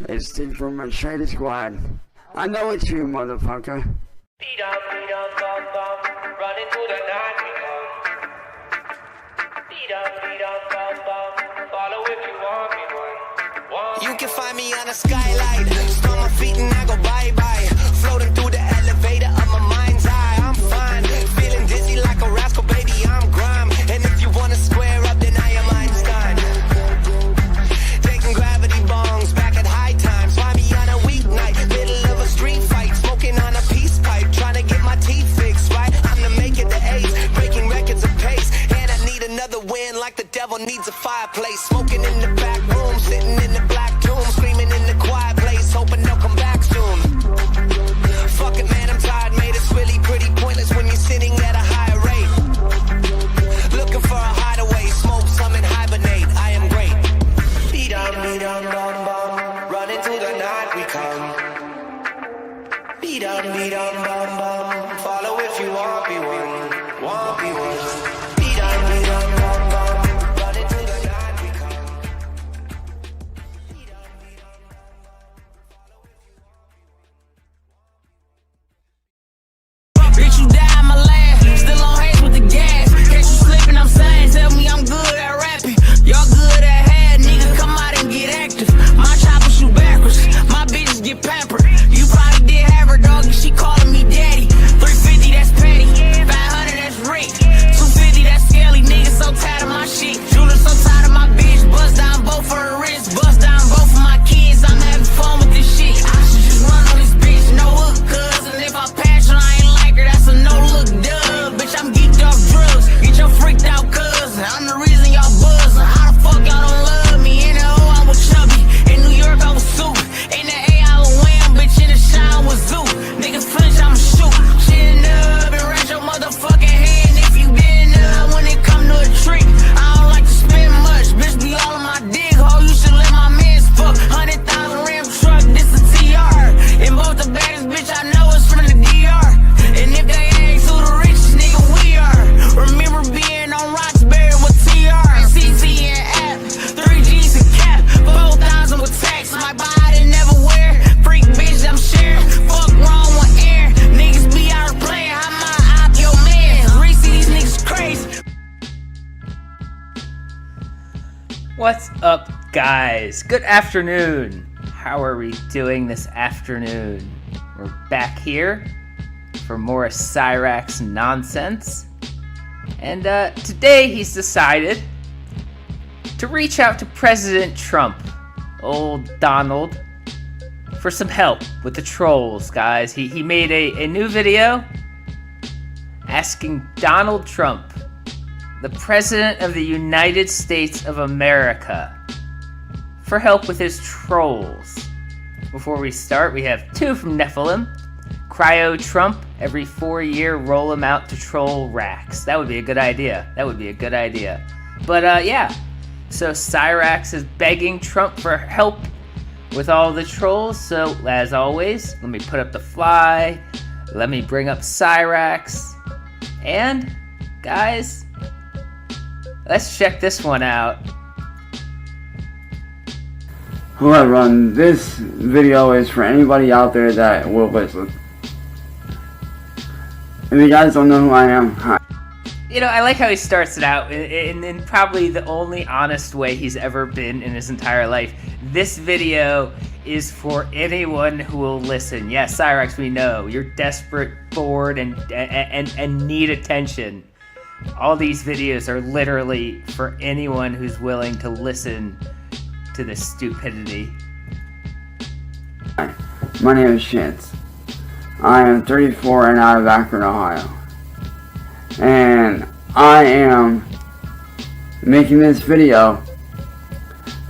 It's Steve from Machete Squad. I know it's you, motherfucker. Beat up, bum, bum, running through the night we come. Beat up, bum, bum, follow if you want me one. You can find me on a skylight, stomp my feet and I go bye-bye. Floating through the elevator of my mind's eye, I'm fine. Feeling dizzy like a rascal, baby, I'm grime. And if you wanna square up, then I am Einstein. Taking gravity bongs back at high times. Find me on a weeknight, middle of a street fight. Smoking on a peace pipe, trying to get my teeth fixed, right? I'm to make it the ace, breaking records of pace. And I need another win like the devil needs a fireplace. Smoking in the back room, sitting in the black tomb. Screaming in the quiet place, hoping they'll come back soon. Fuck it, man, I'm tired, mate. It's really pretty pointless when you're sitting at a higher rate. Looking for a hideaway, smoke some and hibernate. I am great. Beat on, bum, bum, running through the night we come. Beat on, bum, bum, follow if you want me one, want me one. Beat on, bum, bum, running through the night we come. Beat on, bitch, you die my last. Still on haze with the gas. Catch you slipping, I'm saying. Tell me I'm good at rapping. Y'all good at head. Nigga, come out and get active. My chopper shoot backwards. My bitches get pampered. You probably did have her dog and she calling me daddy. 350, that's petty. 500, that's Rick. 250, that's scaly. Nigga so tired of my shit. Jeweler so tired of my bitch. Bust down both for her wrist. Bust down both for my kids. I'm having fun with this shit. I should just run on this bitch. No hook, cuz. And if I pass her, I ain't like her. That's a no-look dub. Bitch, I'm geeked off drugs. Get your freaked out cuz. I'm the reason y'all buzzing. How the fuck y'all don't love me? In the O, I was chubby. In New York, I was soup. In the A, I was wham. Bitch, in the shine was zoo. Niggas flinch, I'ma shoot. Chin up and raise your motherfucking hand if you been up. When it come to a trick, I don't like to spend much. Bitch, be all on my dick, ho. You should let my mans fuck. 100,000 Ram truck, this a TR. And both the baddest bitch I know is from the DR. And if they ask who the richest nigga we are, remember being on Roxbury with TR and CC and App, 3G's and cap, 4,000 with tax. My body never wear, freak bitch I'm sharing. Fuck wrong with air, niggas be out playing. How my op your man? Reese, these niggas crazy. What's up, guys? Good afternoon. How are we doing this afternoon? We're back here for more Cyraxx nonsense. And today he's decided to reach out to President Trump, old Donald, for some help with the trolls, guys. He made a new video asking Donald Trump, the President of the United States of America, for help with his trolls. Before we start, we have two from Nephilim. Cryo Trump, every 4 year, roll him out to troll Rax. That would be a good idea. But yeah, so Cyraxx is begging Trump for help with all the trolls. So as always, let me put up the fly. Let me bring up Cyraxx. And guys, let's check this one out. Hello everyone, this video is for anybody out there that will listen. If you guys don't know who I am, hi. You know, I like how he starts it out in probably the only honest way he's ever been in his entire life. This video is for anyone who will listen. Yes, Cyraxx, we know. You're desperate, bored, and need attention. All these videos are literally for anyone who's willing to listen to this stupidity. Hi, my name is Chance. I am 34 and out of Akron, Ohio. And I am making this video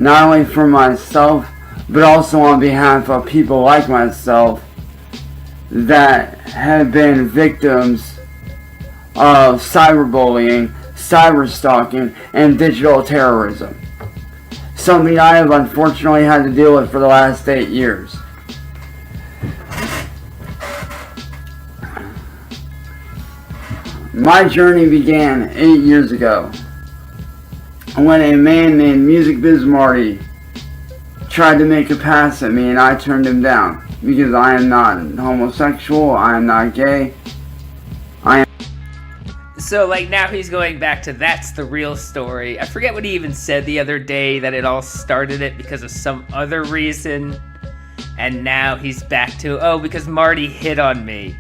not only for myself, but also on behalf of people like myself that have been victims of cyberbullying, cyberstalking, and digital terrorism. Something I have unfortunately had to deal with for the last 8 years. My journey began 8 years ago when a man named Music Biz Marty tried to make a pass at me and I turned him down because I am not homosexual, I am not gay. So, like, now he's going back to that's the real story. I forget what he even said the other day, that it all started it because of some other reason. And now he's back to, oh, because Marty hit on me.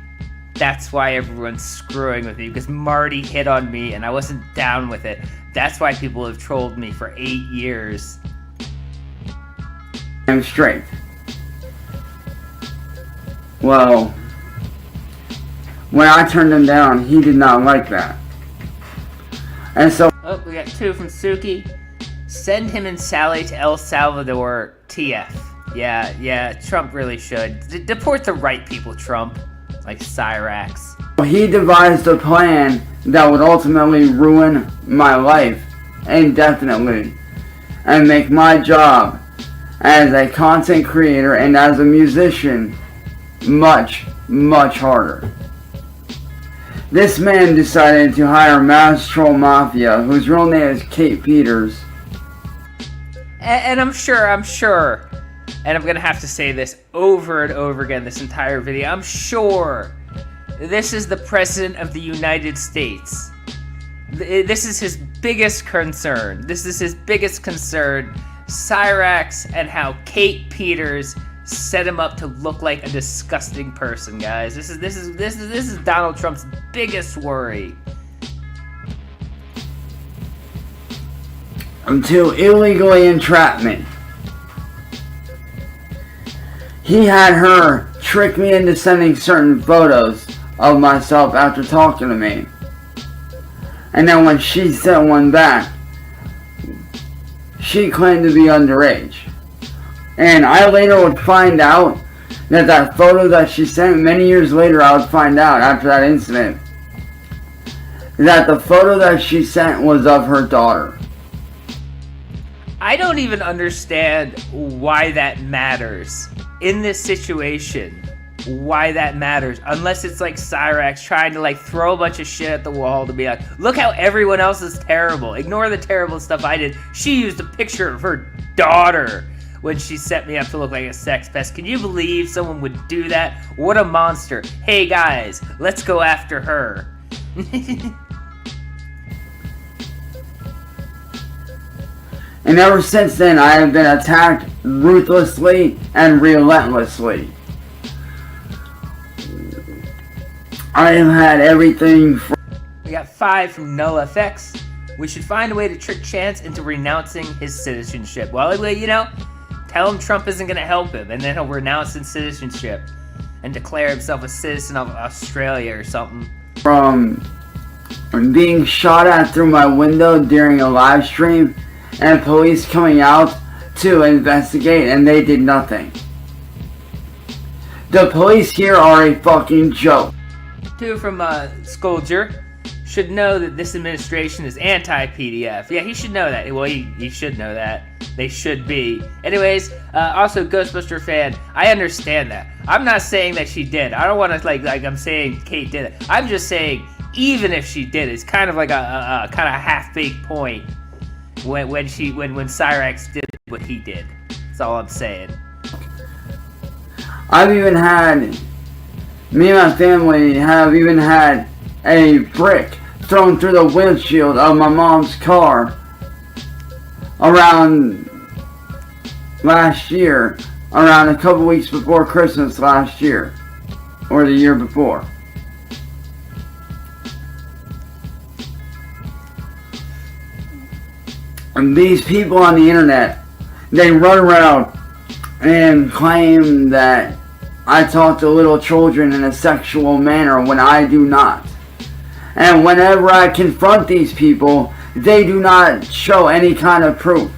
That's why everyone's screwing with me, because Marty hit on me and I wasn't down with it. That's why people have trolled me for 8 years. I'm straight. Well, when I turned him down, he did not like that. And so... Oh, we got 2 from Suki. Send him and Sally to El Salvador, TF. Yeah, Trump really should. Deport the right people, Trump. Like Cyraxx. He devised a plan that would ultimately ruin my life indefinitely and make my job as a content creator and as a musician much, much harder. This man decided to hire Mass Troll Mafia, whose real name is Kate Peters. And I'm sure, and I'm gonna have to say this over and over again this entire video, I'm sure this is the President of the United States. This is his biggest concern. Cyraxx and how Kate Peters set him up to look like a disgusting person, guys. This is Donald Trump's biggest worry. To illegally entrap me. He had her trick me into sending certain photos of myself after talking to me. And then when she sent one back, she claimed to be underage. And I later would find out that that photo that she sent, many years later I would find out after that incident, that the photo that she sent was of her daughter. I don't even understand why that matters in this situation. Why that matters, unless it's like Cyraxx trying to like throw a bunch of shit at the wall to be like, look how everyone else is terrible. Ignore the terrible stuff I did. She used a picture of her daughter when she set me up to look like a sex pest. Can you believe someone would do that? What a monster. Hey guys, let's go after her. And ever since then, I have been attacked ruthlessly and relentlessly. I have had everything from... We got 5 from NoFX. We should find a way to trick Chance into renouncing his citizenship. Well, you know, tell him Trump isn't going to help him, and then he'll renounce his citizenship and declare himself a citizen of Australia or something. From being shot at through my window during a live stream, and police coming out to investigate, and they did nothing. The police here are a fucking joke. 2 from Scolger. Should know that this administration is anti-PDF. Yeah, he should know that. Well, he should know that. They should be. Anyways, also Ghostbuster fan, I understand that. I'm not saying that she did. I don't want to like I'm saying Kate did it. I'm just saying even if she did, it's kind of like a kind of half-baked point when Cyraxx did what he did. That's all I'm saying. I've even had, me and my family have even had a brick thrown through the windshield of my mom's car around last year, around a couple weeks before Christmas last year, or the year before. And these people on the internet, they run around and claim that I talk to little children in a sexual manner when I do not. And whenever I confront these people, they do not show any kind of proof.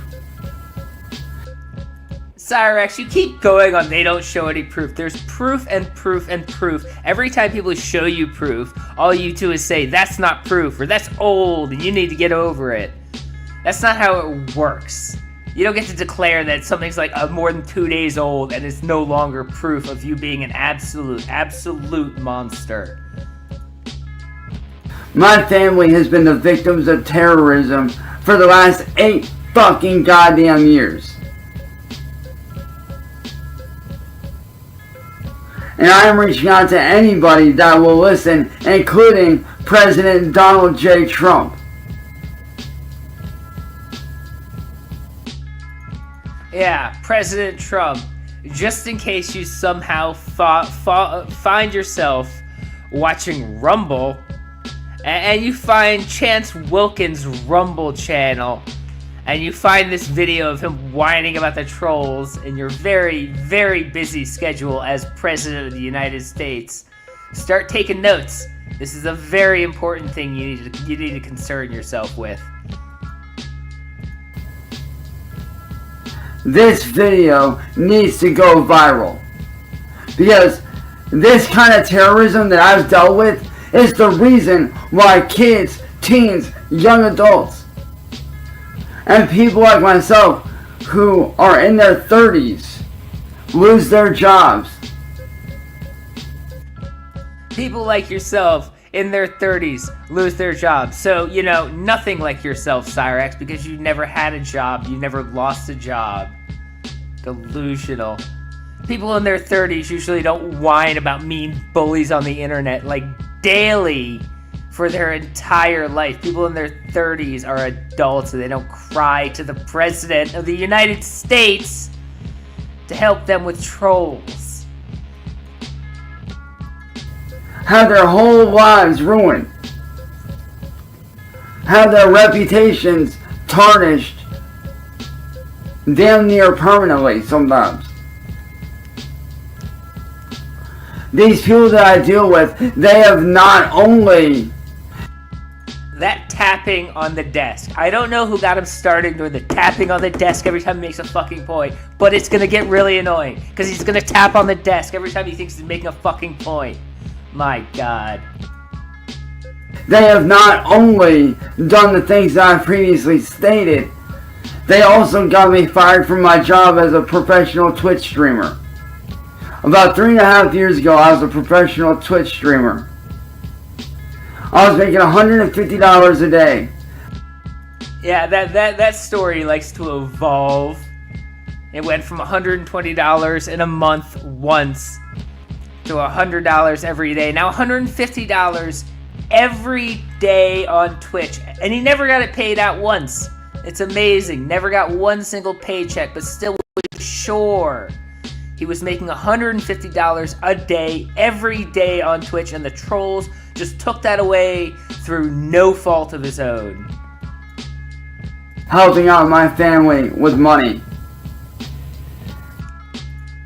Cyraxx, you keep going on they don't show any proof. There's proof and proof and proof. Every time people show you proof, all you do is say, that's not proof, or that's old, and you need to get over it. That's not how it works. You don't get to declare that something's like more than 2 days old and it's no longer proof of you being an absolute monster. My family has been the victims of terrorism for the last 8 fucking goddamn years. And I am reaching out to anybody that will listen, including President Donald J. Trump. Yeah, President Trump. Just in case you somehow find yourself watching Rumble, and you find Chance Wilkins' Rumble channel, and you find this video of him whining about the trolls in your very, very busy schedule as President of the United States, start taking notes. This is a very important thing you need to concern yourself with. This video needs to go viral, because this kind of terrorism that I've dealt with is the reason why kids, teens, young adults, and people like myself who are in their 30s lose their jobs. People like yourself in their 30s lose their jobs. So, nothing like yourself, Cyraxx, because you never had a job, you never lost a job. Delusional. People in their 30s usually don't whine about mean bullies on the internet like daily for their entire life. People in their 30s are adults and they don't cry to the President of the United States to help them with trolls. Have their whole lives ruined. Have their reputations tarnished damn near permanently sometimes. These people that I deal with, they have not only... That tapping on the desk. I don't know who got him started doing the tapping on the desk every time he makes a fucking point, but it's gonna get really annoying, because he's gonna tap on the desk every time he thinks he's making a fucking point. My God. They have not only done the things that I previously stated, they also got me fired from my job as a professional Twitch streamer. About 3.5 years ago, I was a professional Twitch streamer. I was making $150 a day. Yeah, that story likes to evolve. It went from $120 in a month once to $100 every day. Now $150 every day on Twitch. And he never got it paid out once. It's amazing. Never got one single paycheck, but still was sure he was making $150 a day every day on Twitch, and the trolls just took that away through no fault of his own. Helping out my family with money.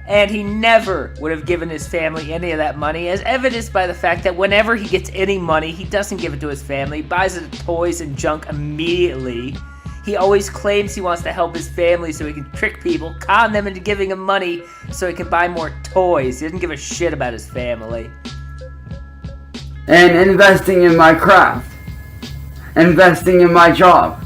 And he never would have given his family any of that money, as evidenced by the fact that whenever he gets any money, he doesn't give it to his family, buys it toys and junk immediately. He always claims he wants to help his family so he can trick people, con them into giving him money so he can buy more toys. He doesn't give a shit about his family. And investing in my craft. Investing in my job.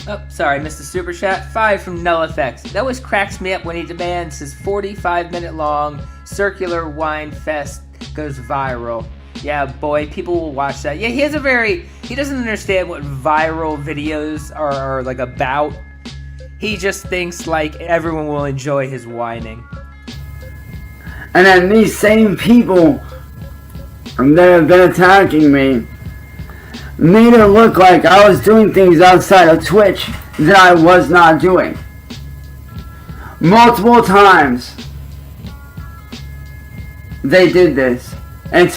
Oh, sorry, missed the super chat. 5 from Null Effects. That always cracks me up when he demands his 45-minute long circular wine fest goes viral. Yeah, boy, people will watch that. Yeah, he doesn't understand what viral videos are like about. He just thinks like everyone will enjoy his whining. And then these same people that have been attacking me made it look like I was doing things outside of Twitch that I was not doing. Multiple times they did this. And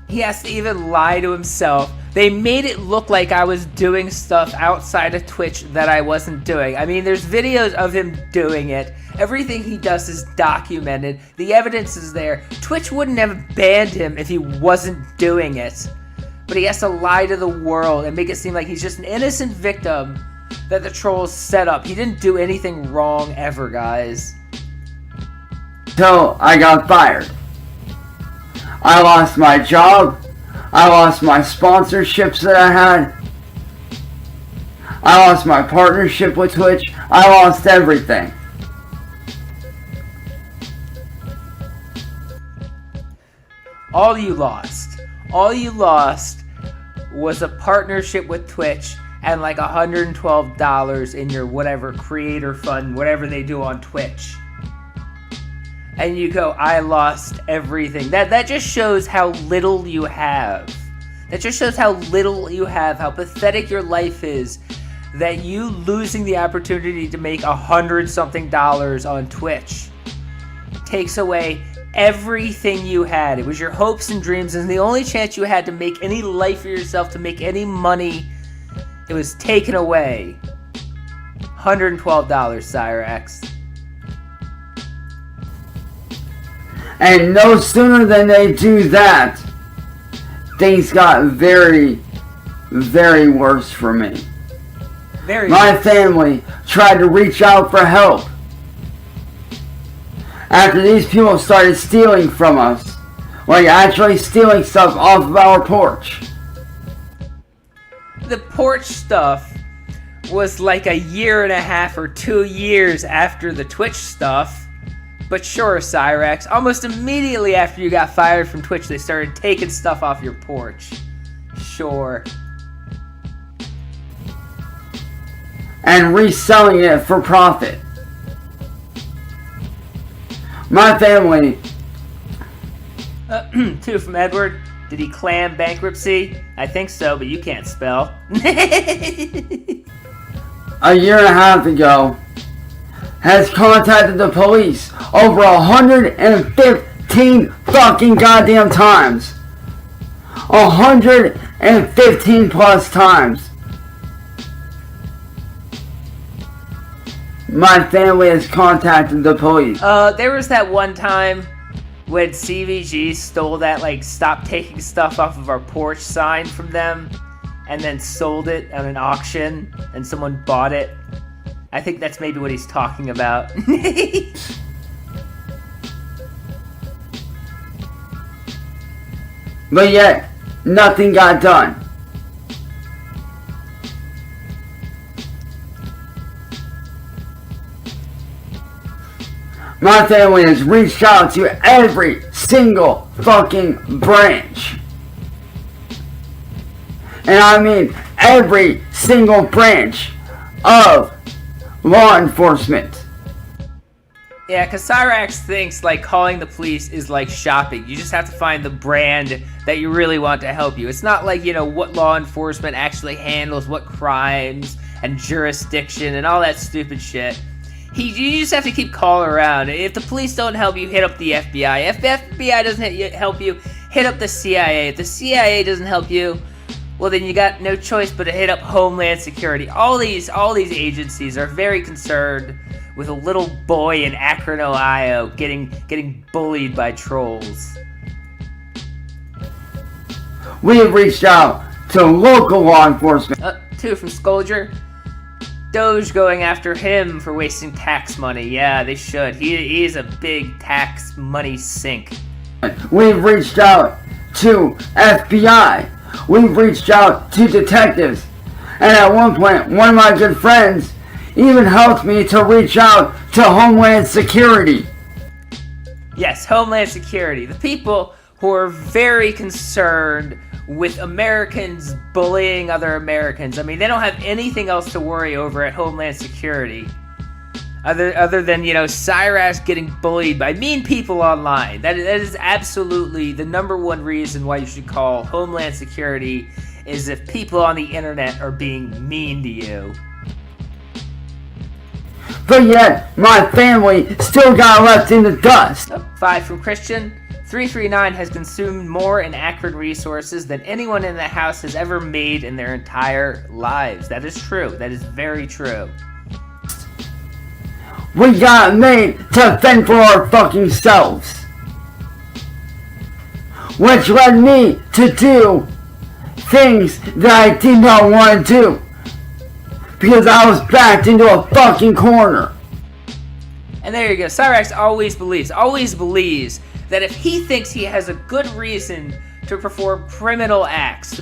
he has to even lie to himself. They made it look like I was doing stuff outside of Twitch that I wasn't doing. I mean, there's videos of him doing it. Everything he does is documented. The evidence is there. Twitch wouldn't have banned him if he wasn't doing it. But he has to lie to the world and make it seem like he's just an innocent victim that the trolls set up. He didn't do anything wrong ever, guys. So I got fired. I lost my job. I lost my sponsorships that I had. I lost my partnership with Twitch. I lost everything. All you lost was a partnership with Twitch and like $112 in your whatever creator fund, whatever they do on Twitch. and you go, I lost everything. That just shows how little you have. That just shows how little you have, how pathetic your life is, that you losing the opportunity to make $100-something on Twitch takes away everything you had. It was your hopes and dreams, and the only chance you had to make any life for yourself, to make any money, it was taken away. $112, Cyraxx. And no sooner than they do that, things got very, very worse for me. My family tried to reach out for help. After these people started stealing from us, like actually stealing stuff off of our porch. The porch stuff was like a year and a half or 2 years after the Twitch stuff. But sure, Cyraxx, almost immediately after you got fired from Twitch, they started taking stuff off your porch. Sure. And reselling it for profit. My family. 2 from Edward. Did he clam bankruptcy? I think so, but you can't spell. A year and a half ago, has contacted the police over 115 fucking goddamn times. 115 plus times. My family has contacted the police. There was that one time when CVG stole that, like, stop taking stuff off of our porch sign from them and then sold it at an auction and someone bought it. I think that's maybe what he's talking about. But yet, nothing got done. My family has reached out to every single fucking branch. And I mean every single branch of law enforcement. Yeah, because Cyraxx thinks like calling the police is like shopping. You just have to find the brand that you really want to help you. It's not like, you know, what law enforcement actually handles, what crimes and jurisdiction and all that stupid shit. You just have to keep calling around. If the police don't help you, hit up the FBI. If the FBI doesn't help you, hit up the CIA. If the CIA doesn't help you, well, then you got no choice but to hit up Homeland Security. All these agencies are very concerned with a little boy in Akron, Ohio, getting bullied by trolls. We have reached out to local law enforcement. 2 from Scolger. Doge going after him for wasting tax money. Yeah, they should. He is a big tax money sink. We've reached out to FBI. We've reached out to detectives. And at one point, one of my good friends even helped me to reach out to Homeland Security. Yes, Homeland Security. The people who are very concerned with Americans bullying other Americans. I mean, they don't have anything else to worry over at Homeland Security. Other than, you know, Cyraxx getting bullied by mean people online. That is absolutely the number one reason why you should call Homeland Security, is if people on the internet are being mean to you. But yet, my family still got left in the dust. 5 from Christian. 339 has consumed more in Akron resources than anyone in the house has ever made in their entire lives. That is true. That is very true. We got made to fend for our fucking selves. Which led me to do things that I did not want to do. Because I was backed into a fucking corner. And there you go. Cyraxx always believes that if he thinks he has a good reason to perform criminal acts,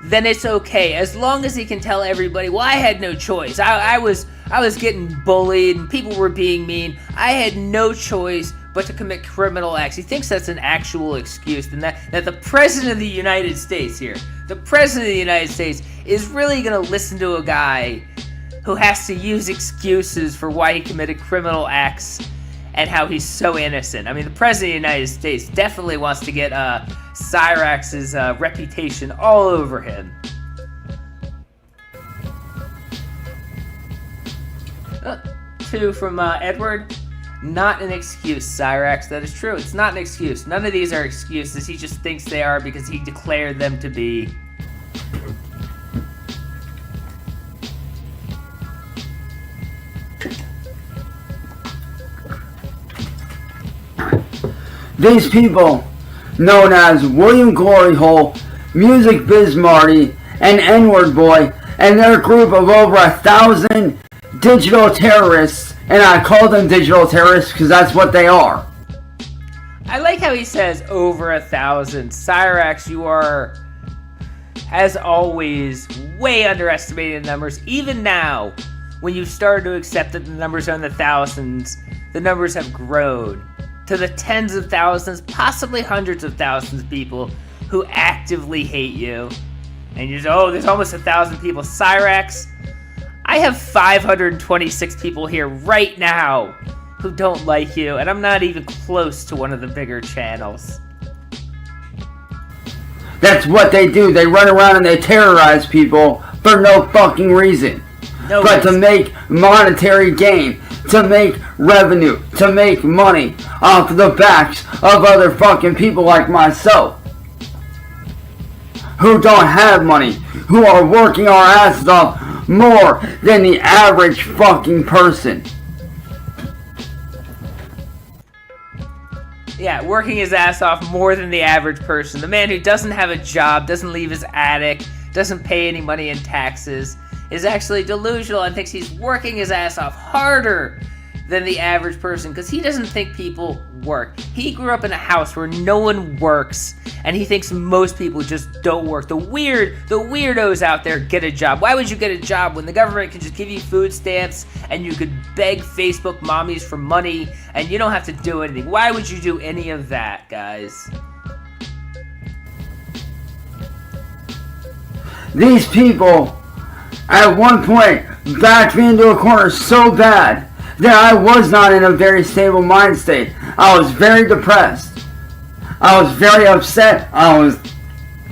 then it's okay, as long as he can tell everybody, well, I had no choice. I was getting bullied and people were being mean. I had no choice but to commit criminal acts. He thinks that's an actual excuse, and that the President of the United States here, the President of the United States, is really going to listen to a guy who has to use excuses for why he committed criminal acts and how he's so innocent. I mean, the President of the United States definitely wants to get Cyraxx's reputation all over him. 2 from Edward. Not an excuse, Cyraxx. That is true. It's not an excuse. None of these are excuses. He just thinks they are because he declared them to be. These people, known as William Glory Hole, Music Biz Marty, and N-Word Boy, and their group of over 1,000 digital terrorists, and I call them digital terrorists because that's what they are. I like how he says over 1,000. Cyraxx, you are, as always, way underestimating the numbers. Even now, when you've started to accept that the numbers are in the thousands, the numbers have grown to the tens of thousands, possibly hundreds of thousands of people who actively hate you. And you just, oh, there's almost 1,000 people. Cyraxx, I have 526 people here right now who don't like you, and I'm not even close to one of the bigger channels. That's what they do. They run around and they terrorize people for no fucking reason. No but reason. To make monetary gain, to make revenue, to make money off the backs of other fucking people like myself. Who don't have money, who are working our asses off more than the average fucking person. Yeah, working his ass off more than the average person. The man who doesn't have a job, doesn't leave his attic, doesn't pay any money in taxes, is actually delusional and thinks he's working his ass off harder than the average person because he doesn't think people work. He grew up in a house where no one works, and he thinks most people just don't work. The weirdos out there get a job. Why would you get a job when the government can just give you food stamps and you could beg Facebook mommies for money and you don't have to do anything? Why would you do any of that, guys? These people, at one point, backed me into a corner so bad that I was not in a very stable mind state. I was very depressed. I was very upset. I was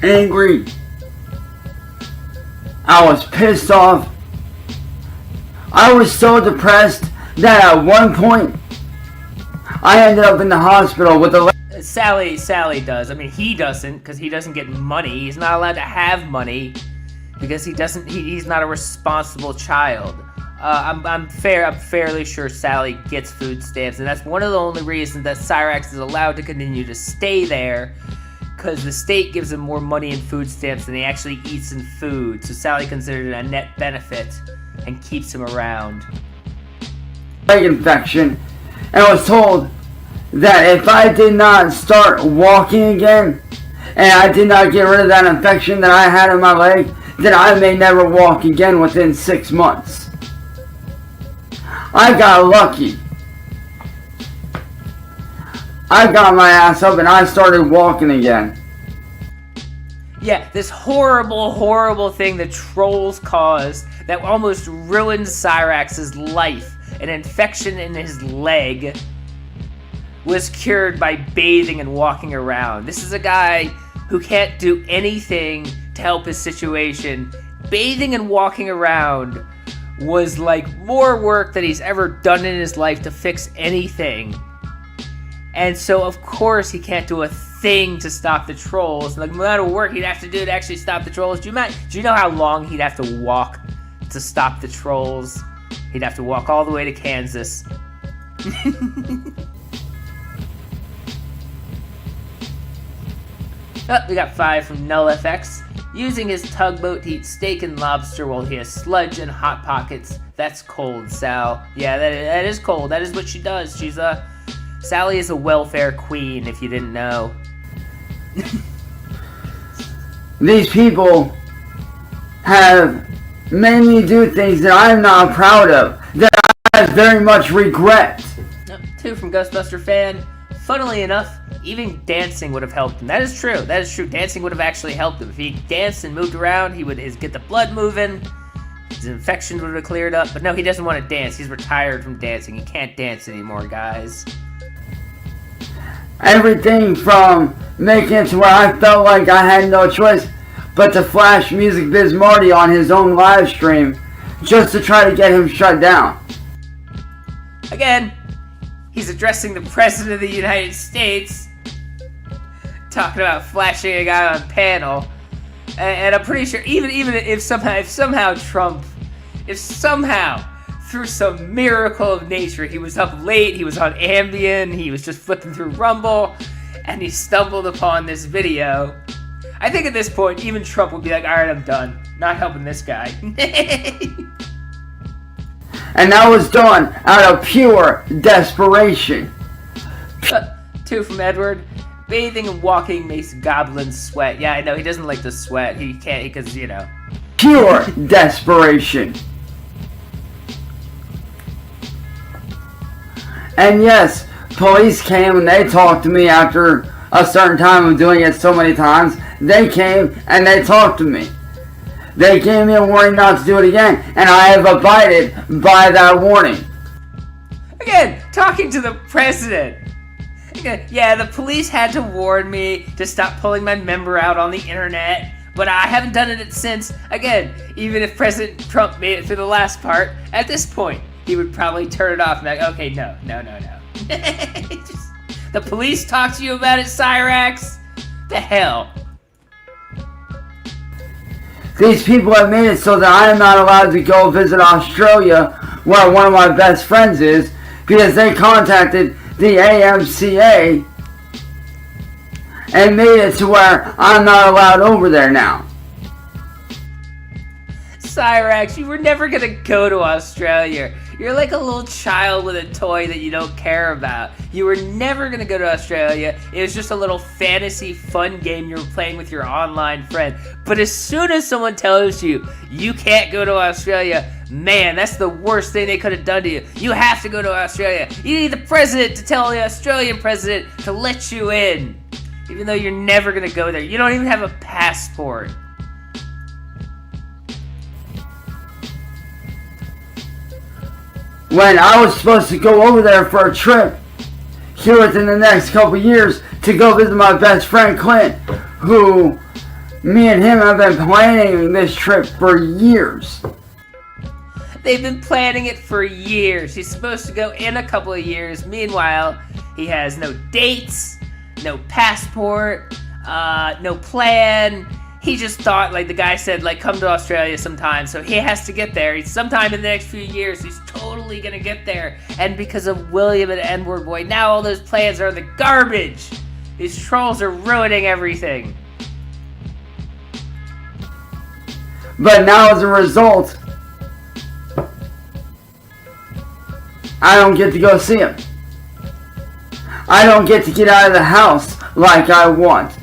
angry. I was pissed off. I was so depressed that at one point, I ended up in the hospital with a... Sally does. I mean, he doesn't, because he doesn't get money. He's not allowed to have money because he's not a responsible child. I'm fairly sure Sally gets food stamps, and that's one of the only reasons that Cyraxx is allowed to continue to stay there, because the state gives him more money in food stamps than he actually eats in food. So Sally considered it a net benefit and keeps him around. Leg infection, and I was told that if I did not start walking again, and I did not get rid of that infection that I had in my leg, then I may never walk again within 6 months. I got lucky. I got my ass up and I started walking again. Yeah, this horrible thing that trolls caused that almost ruined Cyraxx's life, an infection in his leg, was cured by bathing and walking around. This is a guy who can't do anything to help his situation. Bathing and walking around was like more work than he's ever done in his life to fix anything. And so of course he can't do a thing to stop the trolls. Like, no matter what work he'd have to do to actually stop the trolls. Do you know how long he'd have to walk to stop the trolls? He'd have to walk all the way to Kansas. Oh, we got 5 from NullFX. Using his tugboat to eat steak and lobster while he has sludge and hot pockets. That's cold, Sal. Yeah, that is cold. That is what she does. Sally is a welfare queen, if you didn't know. These people have made me do things that I'm not proud of, that I very much regret. 2 from Ghostbuster Fan. Funnily enough, even dancing would have helped him. That is true. Dancing would have actually helped him. If he danced and moved around, he would get the blood moving. his infection would have cleared up. But no, he doesn't want to dance. He's retired from dancing. He can't dance anymore, guys. Everything from making it to where I felt like I had no choice but to flash Music Biz Marty on his own live stream just to try to get him shut down. Again, he's addressing the President of the United States, talking about flashing a guy on panel, and I'm pretty sure even if somehow Trump, if somehow through some miracle of nature he was up late, he was on Ambien, he was just flipping through Rumble, and he stumbled upon this video, I think at this point even Trump would be like, all right, I'm done, not helping this guy. And that was done out of pure desperation. 2 from Edward. Bathing and walking makes goblins sweat. Yeah, I know, he doesn't like to sweat. He can't, because, you know. Pure desperation. And yes, police came and they talked to me after a certain time of doing it so many times. They came and they talked to me. They gave me a warning not to do it again, and I have abided by that warning. Again, talking to the president. Again, yeah, the police had to warn me to stop pulling my member out on the internet, but I haven't done it since. Again, even if President Trump made it through the last part, at this point, he would probably turn it off and be like, okay, no. The police talk to you about it, Cyraxx? The hell? These people have made it so that I am not allowed to go visit Australia, where one of my best friends is, because they contacted the AMCA and made it to where I'm not allowed over there now. Cyraxx, you were never gonna go to Australia. You're like a little child with a toy that you don't care about. You were never gonna go to Australia. It was just a little fantasy fun game you were playing with your online friend. But as soon as someone tells you you can't go to Australia, man, that's the worst thing they could have done to you. You have to go to Australia. You need the president to tell the Australian president to let you in. Even though you're never gonna go there. You don't even have a passport. When I was supposed to go over there for a trip here within the next couple years to go visit my best friend Clint, who me and him have been planning this trip for years. They've been planning it for years. He's supposed to go in a couple of years. Meanwhile, he has no dates, no passport, no plan. He just thought, like the guy said, like, come to Australia sometime, so he has to get there. He's sometime in the next few years, he's totally gonna get there. And because of William and N-word boy, now all those plans are in the garbage. These trolls are ruining everything. But now as a result, I don't get to go see him. I don't get to get out of the house like I want.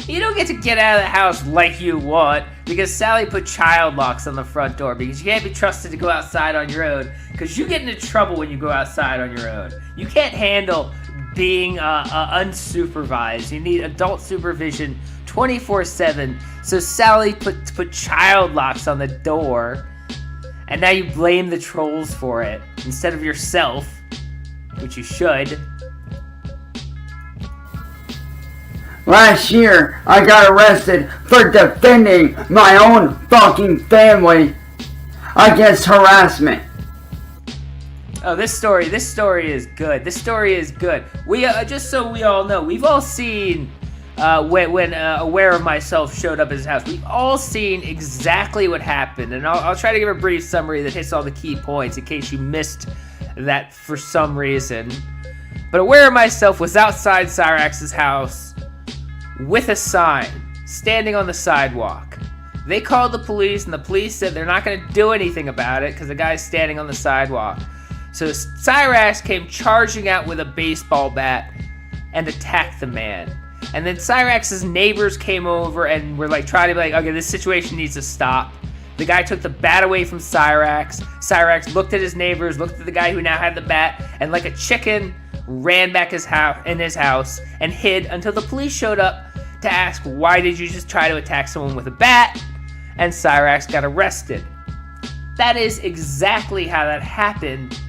You don't get to get out of the house like you want because Sally put child locks on the front door because you can't be trusted to go outside on your own because you get into trouble when you go outside on your own. You can't handle being unsupervised. You need adult supervision 24/7. So Sally put child locks on the door, and now you blame the trolls for it instead of yourself, which you should. Last year, I got arrested for defending my own fucking family against harassment. Oh, this story is good. This story is good. We just so we all know, we've all seen when Aware of Myself showed up at his house. We've all seen exactly what happened, and I'll try to give a brief summary that hits all the key points in case you missed that for some reason. But Aware of Myself was outside Cyraxx's house with a sign, standing on the sidewalk. They called the police, and the police said they're not going to do anything about it because the guy's standing on the sidewalk. So Cyraxx came charging out with a baseball bat and attacked the man. And then Cyraxx's neighbors came over and were like trying to be like, okay, this situation needs to stop. The guy took the bat away from Cyraxx. Cyraxx looked at his neighbors, looked at the guy who now had the bat, and like a chicken, ran back in his house and hid until the police showed up to ask, why did you just try to attack someone with a bat? And Cyraxx got arrested. That is exactly how that happened.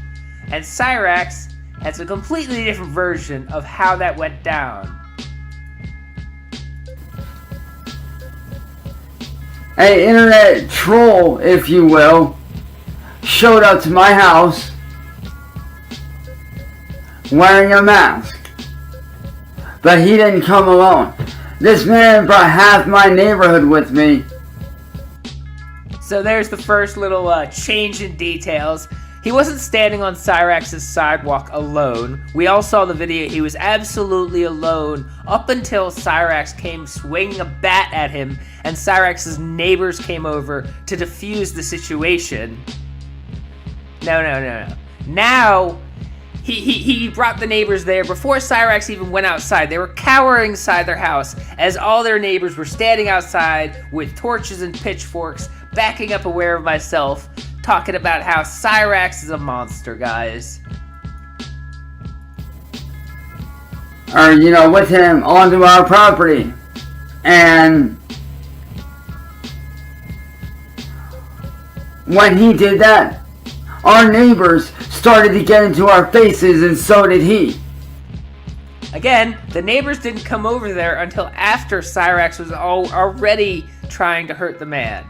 And Cyraxx has a completely different version of how that went down. An internet troll, if you will, showed up to my house wearing a mask. But he didn't come alone. This man brought half my neighborhood with me. So there's the first little change in details. He wasn't standing on Cyraxx's sidewalk alone. We all saw the video. He was absolutely alone up until Cyraxx came swinging a bat at him and Cyraxx's neighbors came over to defuse the situation. No. Now, he brought the neighbors there before Cyraxx even went outside. They were cowering inside their house as all their neighbors were standing outside with torches and pitchforks, backing up Aware of Myself, talking about how Cyraxx is a monster, guys. Or, with him onto our property. And when he did that, our neighbors started to get into our faces, and so did he. Again, the neighbors didn't come over there until after Cyraxx was already trying to hurt the man.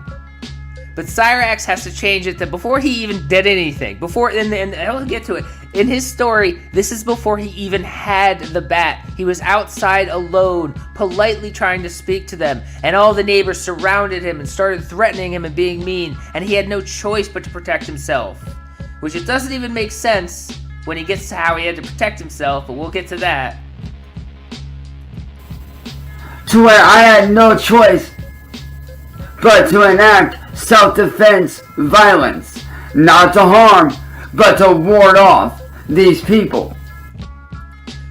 But Cyraxx has to change it to before he even did anything. And I'll get to it. In his story, this is before he even had the bat. He was outside alone, politely trying to speak to them, and all the neighbors surrounded him and started threatening him and being mean, and he had no choice but to protect himself. Which it doesn't even make sense when he gets to how he had to protect himself, but we'll get to that. To where I had no choice but to enact self-defense violence, not to harm, but to ward off these people.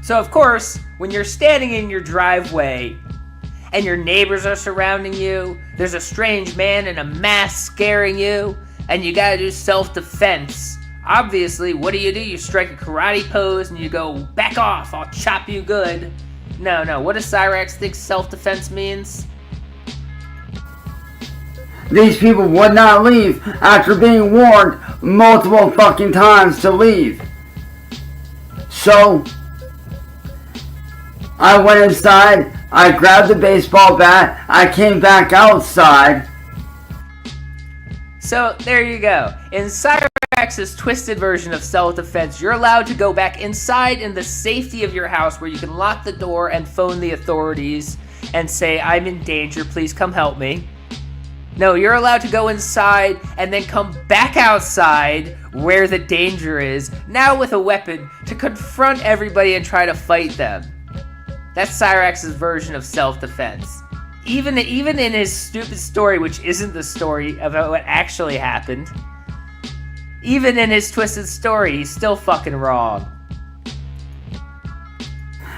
So of course, when you're standing in your driveway and your neighbors are surrounding you, there's a strange man in a mask scaring you, and you gotta do self-defense. Obviously, what do? You strike a karate pose and you go, back off, I'll chop you good. No, what does Cyraxx think self-defense means? These people would not leave after being warned multiple fucking times to leave. So, I went inside, I grabbed the baseball bat, I came back outside. So, there you go. In Cyraxx's twisted version of self-defense, you're allowed to go back inside in the safety of your house where you can lock the door and phone the authorities and say, I'm in danger, please come help me. No, you're allowed to go inside and then come back outside where the danger is, now with a weapon, to confront everybody and try to fight them. That's Cyraxx's version of self-defense. Even in his stupid story, which isn't the story about what actually happened, even in his twisted story, he's still fucking wrong.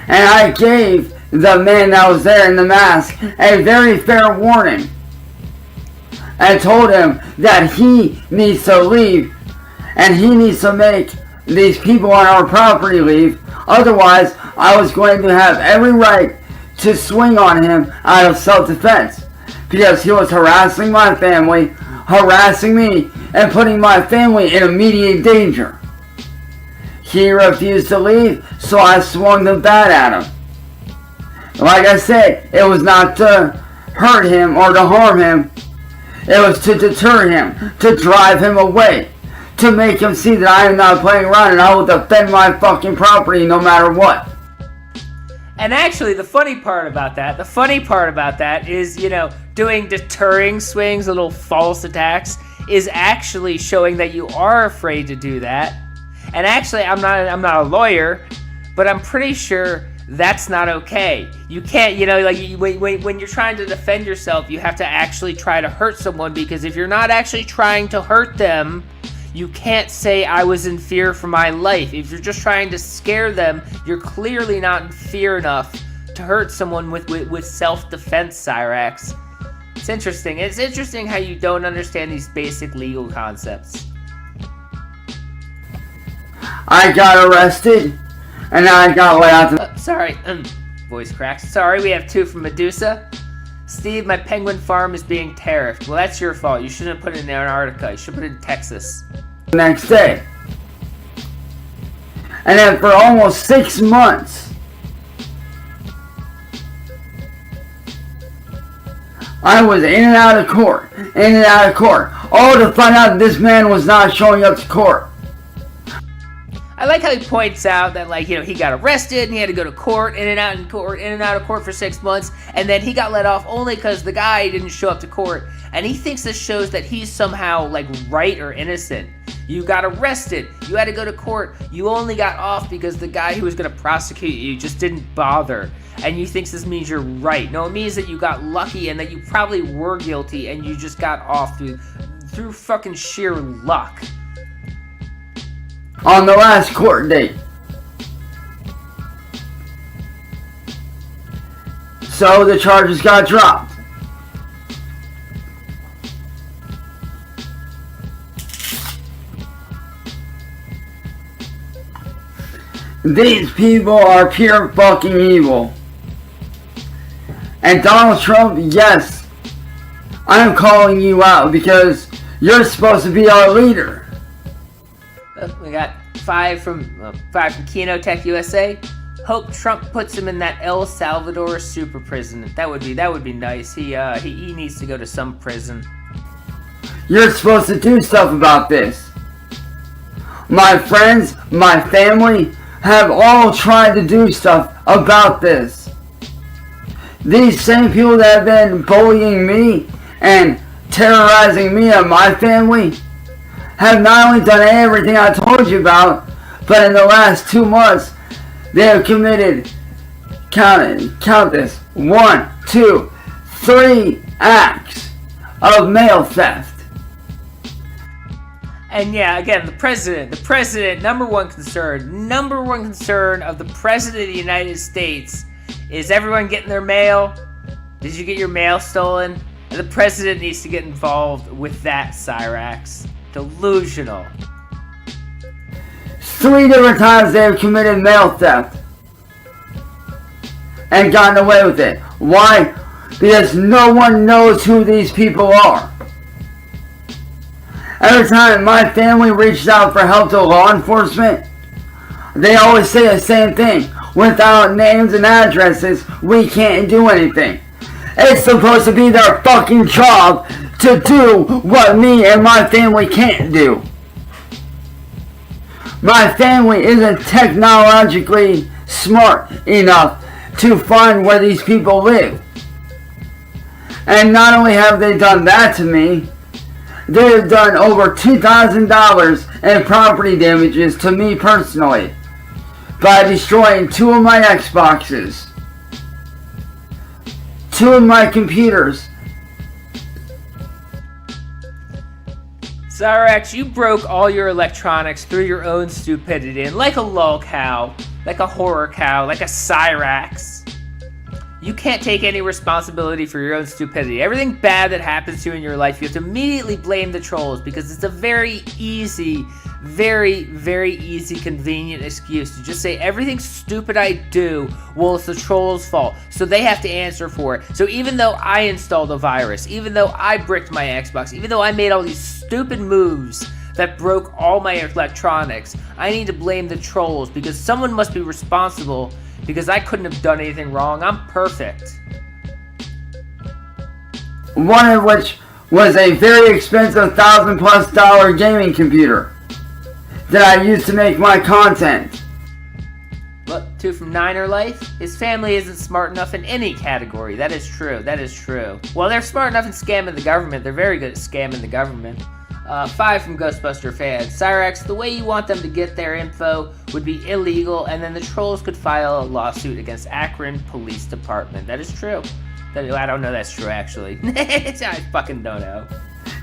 And I gave the man that was there in the mask a very fair warning. And told him that he needs to leave, and he needs to make these people on our property leave. Otherwise, I was going to have every right to swing on him out of self-defense, because he was harassing my family, harassing me, and putting my family in immediate danger. He refused to leave, so I swung the bat at him. Like I said, it was not to hurt him or to harm him. It was to deter him, to drive him away, to make him see that I am not playing around and I will defend my fucking property no matter what. And actually, the funny part about that is, doing deterring swings, little false attacks, is actually showing that you are afraid to do that. And actually, I'm not a lawyer, but I'm pretty sure that's not okay. You can't, when you're trying to defend yourself, you have to actually try to hurt someone, because if you're not actually trying to hurt them, you can't say I was in fear for my life. If you're just trying to scare them, you're clearly not in fear enough to hurt someone with self-defense, Cyraxx. It's interesting. It's interesting how you don't understand these basic legal concepts. I got arrested, and I got let out. Sorry. voice cracks. Sorry, we have 2 from Medusa. Steve, my penguin farm is being tariffed. Well, that's your fault. You shouldn't have put it in Antarctica. You should put it in Texas. The next day. And then for almost 6 months, I was in and out of court, all to find out that this man was not showing up to court. I like how he points out that, like, he got arrested and he had to go to court, in and out of court for 6 months, and then he got let off only because the guy didn't show up to court, and he thinks this shows that he's somehow, like, right or innocent. You got arrested, you had to go to court, you only got off because the guy who was going to prosecute you just didn't bother, and you think this means you're right. No, it means that you got lucky and that you probably were guilty and you just got off through fucking sheer luck. On the last court date. So the charges got dropped. These people are pure fucking evil. And Donald Trump, yes, I'm calling you out because you're supposed to be our leader. We got 5 from Keno Tech USA. Hope Trump puts him in that El Salvador super prison. That would be nice. He needs to go to some prison. You're supposed to do stuff about this. My friends, my family have all tried to do stuff about this. These same people that have been bullying me and terrorizing me and my family have not only done everything I told you about, but in the last 2 months, they have committed, count this, 1, 2, 3 acts of mail theft. And yeah, again, the president, number one concern of the president of the United States is everyone getting their mail. Did you get your mail stolen? And the president needs to get involved with that, Cyraxx. Delusional. 3 different times they have committed mail theft and gotten away with it. Why? Because no one knows who these people are. Every time my family reaches out for help to law enforcement, they always say the same thing. Without names and addresses, we can't do anything. It's supposed to be their fucking job to do what me and my family can't do. My family isn't technologically smart enough to find where these people live. And not only have they done that to me, they have done over $2,000 in property damages to me personally by destroying 2 of my Xboxes, 2 of my computers. Cyraxx, you broke all your electronics through your own stupidity, and like a lol cow, like a horror cow, like a Cyraxx, you can't take any responsibility for your own stupidity. Everything bad that happens to you in your life, you have to immediately blame the trolls, because it's a very easy, very, very easy, convenient excuse to just say everything stupid I do, well, it's the trolls' fault, so they have to answer for it. So even though I installed a virus, even though I bricked my Xbox, even though I made all these stupid moves that broke all my electronics, I need to blame the trolls, because someone must be responsible, because I couldn't have done anything wrong. I'm perfect. One of which was a very expensive $1,000+ gaming computer that I used to make my content. Look, 2 from Niner Life. His family isn't smart enough in any category. That is true. That is true. Well, they're smart enough in scamming the government. They're very good at scamming the government. 5 from Ghostbuster Fans. Cyraxx, the way you want them to get their info would be illegal, and then the trolls could file a lawsuit against Akron Police Department. That is true. I don't know that's true, actually. I fucking don't know.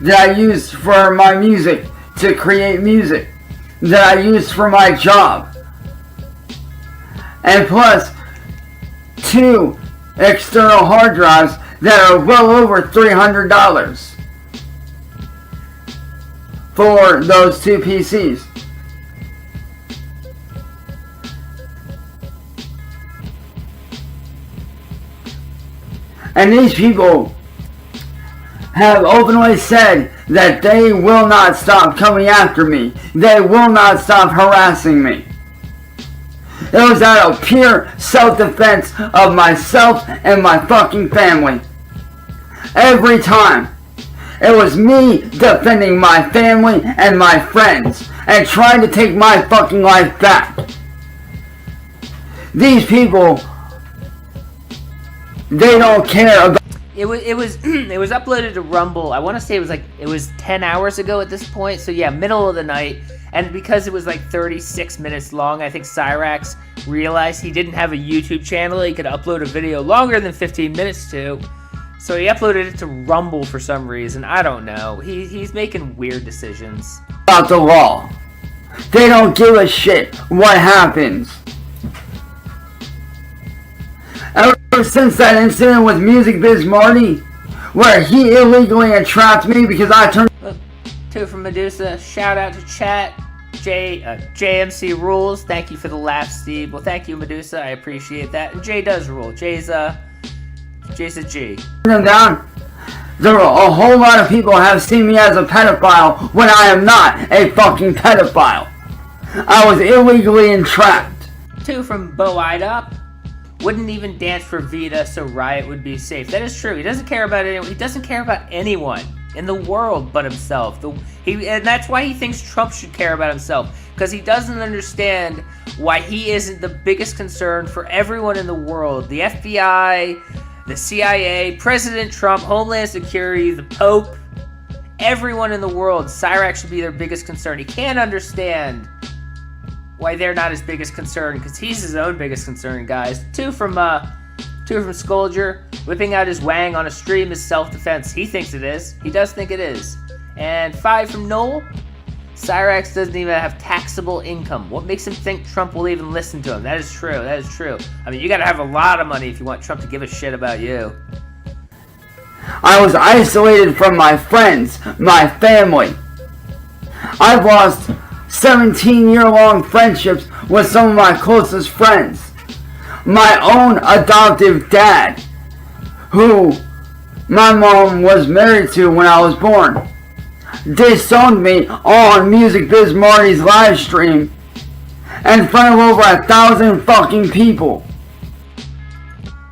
That I used for my music, to create music. That I used for my job. And plus, 2 external hard drives that are well over $300 for those 2 PCs. And these people have openly said that they will not stop coming after me. They will not stop harassing me. It was out of pure self-defense of myself and my fucking family. Every time. It was me defending my family and my friends and trying to take my fucking life back. These people, they don't care about... It was uploaded to Rumble. I want to say it was 10 hours ago at this point. So yeah, middle of the night. And because it was like 36 minutes long, I think Cyraxx realized he didn't have a YouTube channel he could upload a video longer than 15 minutes to. So he uploaded it to Rumble for some reason. I don't know. He's making weird decisions. About the law. They don't give a shit what happens. Ever since that incident with Music Biz Marty, where he illegally entrapped me because I turned... Two from Medusa. Shout out to chat. JMC rules. Thank you for the laugh, Steve. Well, thank you, Medusa. I appreciate that. And Jay does rule. Jay's a G. them down. There are a whole lot of people have seen me as a pedophile when I am not a fucking pedophile. I was illegally entrapped. Two from Bo-Eyed Up. Wouldn't even dance for Vita so Riot would be safe. That is true. He doesn't care about anyone. He doesn't care about anyone in the world but himself. And that's why he thinks Trump should care about himself. Because he doesn't understand why he isn't the biggest concern for everyone in the world. The FBI, the CIA, President Trump, Homeland Security, the Pope, everyone in the world. Cyraxx should be their biggest concern. He can't understand why they're not his biggest concern, because he's his own biggest concern, guys. Two from Scolger. Whipping out his wang on a stream is self-defense. He thinks it is. He does think it is. And 5 from Noel. Cyraxx doesn't even have taxable income. What makes him think Trump will even listen to him? That is true. That is true. I mean, you gotta have a lot of money if you want Trump to give a shit about you. I was isolated from my friends, my family. I've lost 17-year-long friendships with some of my closest friends. My own adoptive dad, who my mom was married to when I was born, disowned me on Music Biz Marty's live stream in front of over 1,000 fucking people.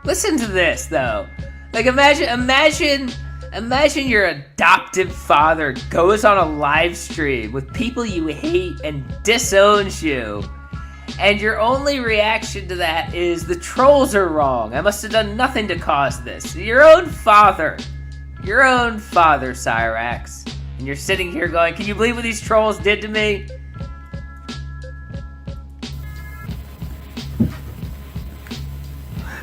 Listen to this, though. Like, imagine your adoptive father goes on a live stream with people you hate and disowns you. And your only reaction to that is, the trolls are wrong. I must have done nothing to cause this. Your own father, Cyraxx. And you're sitting here going, can you believe what these trolls did to me?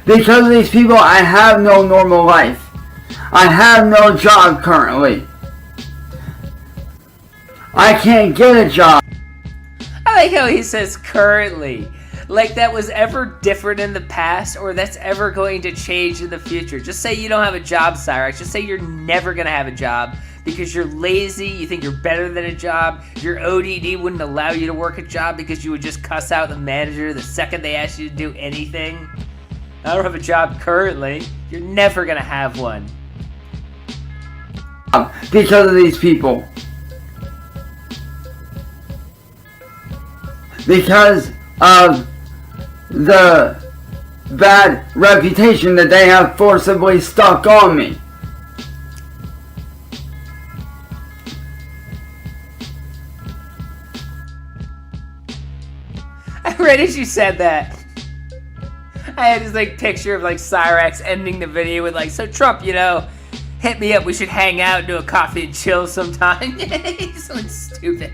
Because of these people, I have no normal life. I have no job currently. I can't get a job. I like how he says currently. Like that was ever different in the past, or that's ever going to change in the future. Just say you don't have a job, Cyraxx. Just say you're never going to have a job because you're lazy, you think you're better than a job, your ODD wouldn't allow you to work a job because you would just cuss out the manager the second they asked you to do anything. I don't have a job currently. You're never going to have one. Because of these people. Because of the bad reputation that they have forcibly stuck on me. I read as you said that. I had this like picture of like Cyraxx ending the video with like, so Trump, you know, hit me up, we should hang out and do a coffee and chill sometime. He's so stupid.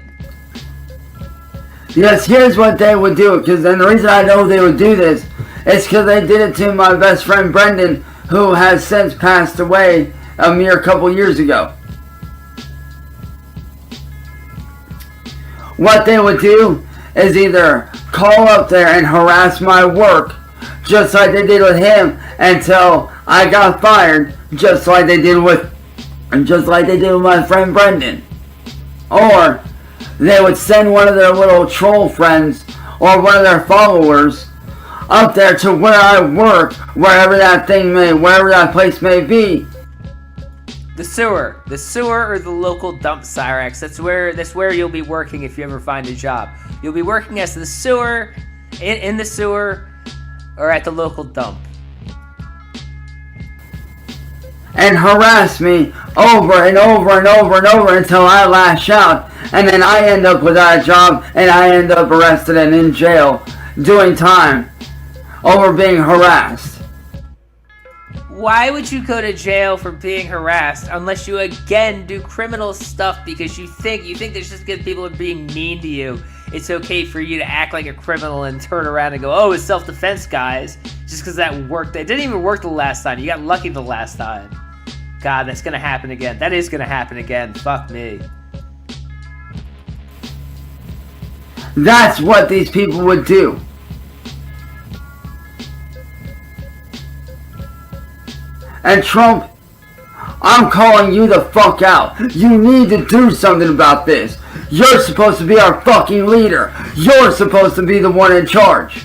Yes, here's what they would do, because then the reason I know they would do this is because they did it to my best friend Brendan, who has since passed away a mere couple years ago. What they would do is either call up there and harass my work, just like they did with him, until I got fired, just like they did with my friend Brendan. Or they would send one of their little troll friends or one of their followers up there to where I work, wherever that place may be. The sewer or the local dump, Cyraxx. That's where you'll be working if you ever find a job. You'll be working as the sewer, in the sewer, or at the local dump. And harass me over and over and over and over until I lash out, and then I end up without a job, and I end up arrested and in jail doing time over being harassed. Why would you go to jail for being harassed unless you again do criminal stuff because you think there's just because people are being mean to you, it's okay for you to act like a criminal and turn around and go, oh, it's self-defense, guys, just because that worked. It didn't even work the last time. You got lucky the last time. God, that's gonna happen again. That is gonna happen again. Fuck me. That's what these people would do. And Trump, I'm calling you the fuck out. You need to do something about this. You're supposed to be our fucking leader. You're supposed to be the one in charge.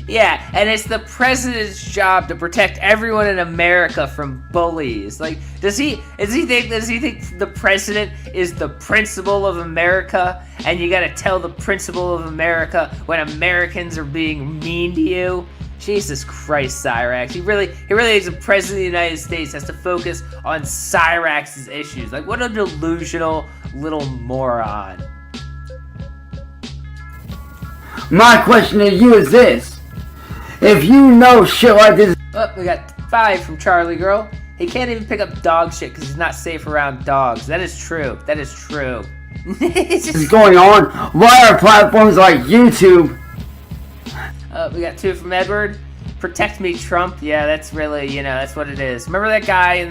Yeah, and it's the president's job to protect everyone in America from bullies. Like, does he think the president is the principal of America, and you gotta tell the principal of America when Americans are being mean to you? Jesus Christ, Cyraxx. He really is the president of the United States, has to focus on Cyraxx's issues. Like, what a delusional little moron. My question to you is this. If you know shit like this... Oh, we got 5 from Charlie Girl. He can't even pick up dog shit because he's not safe around dogs. That is true. That is true. is going on, why are platforms like YouTube... We got 2 from Edward. Protect me, Trump. Yeah, that's really, that's what it is. Remember that guy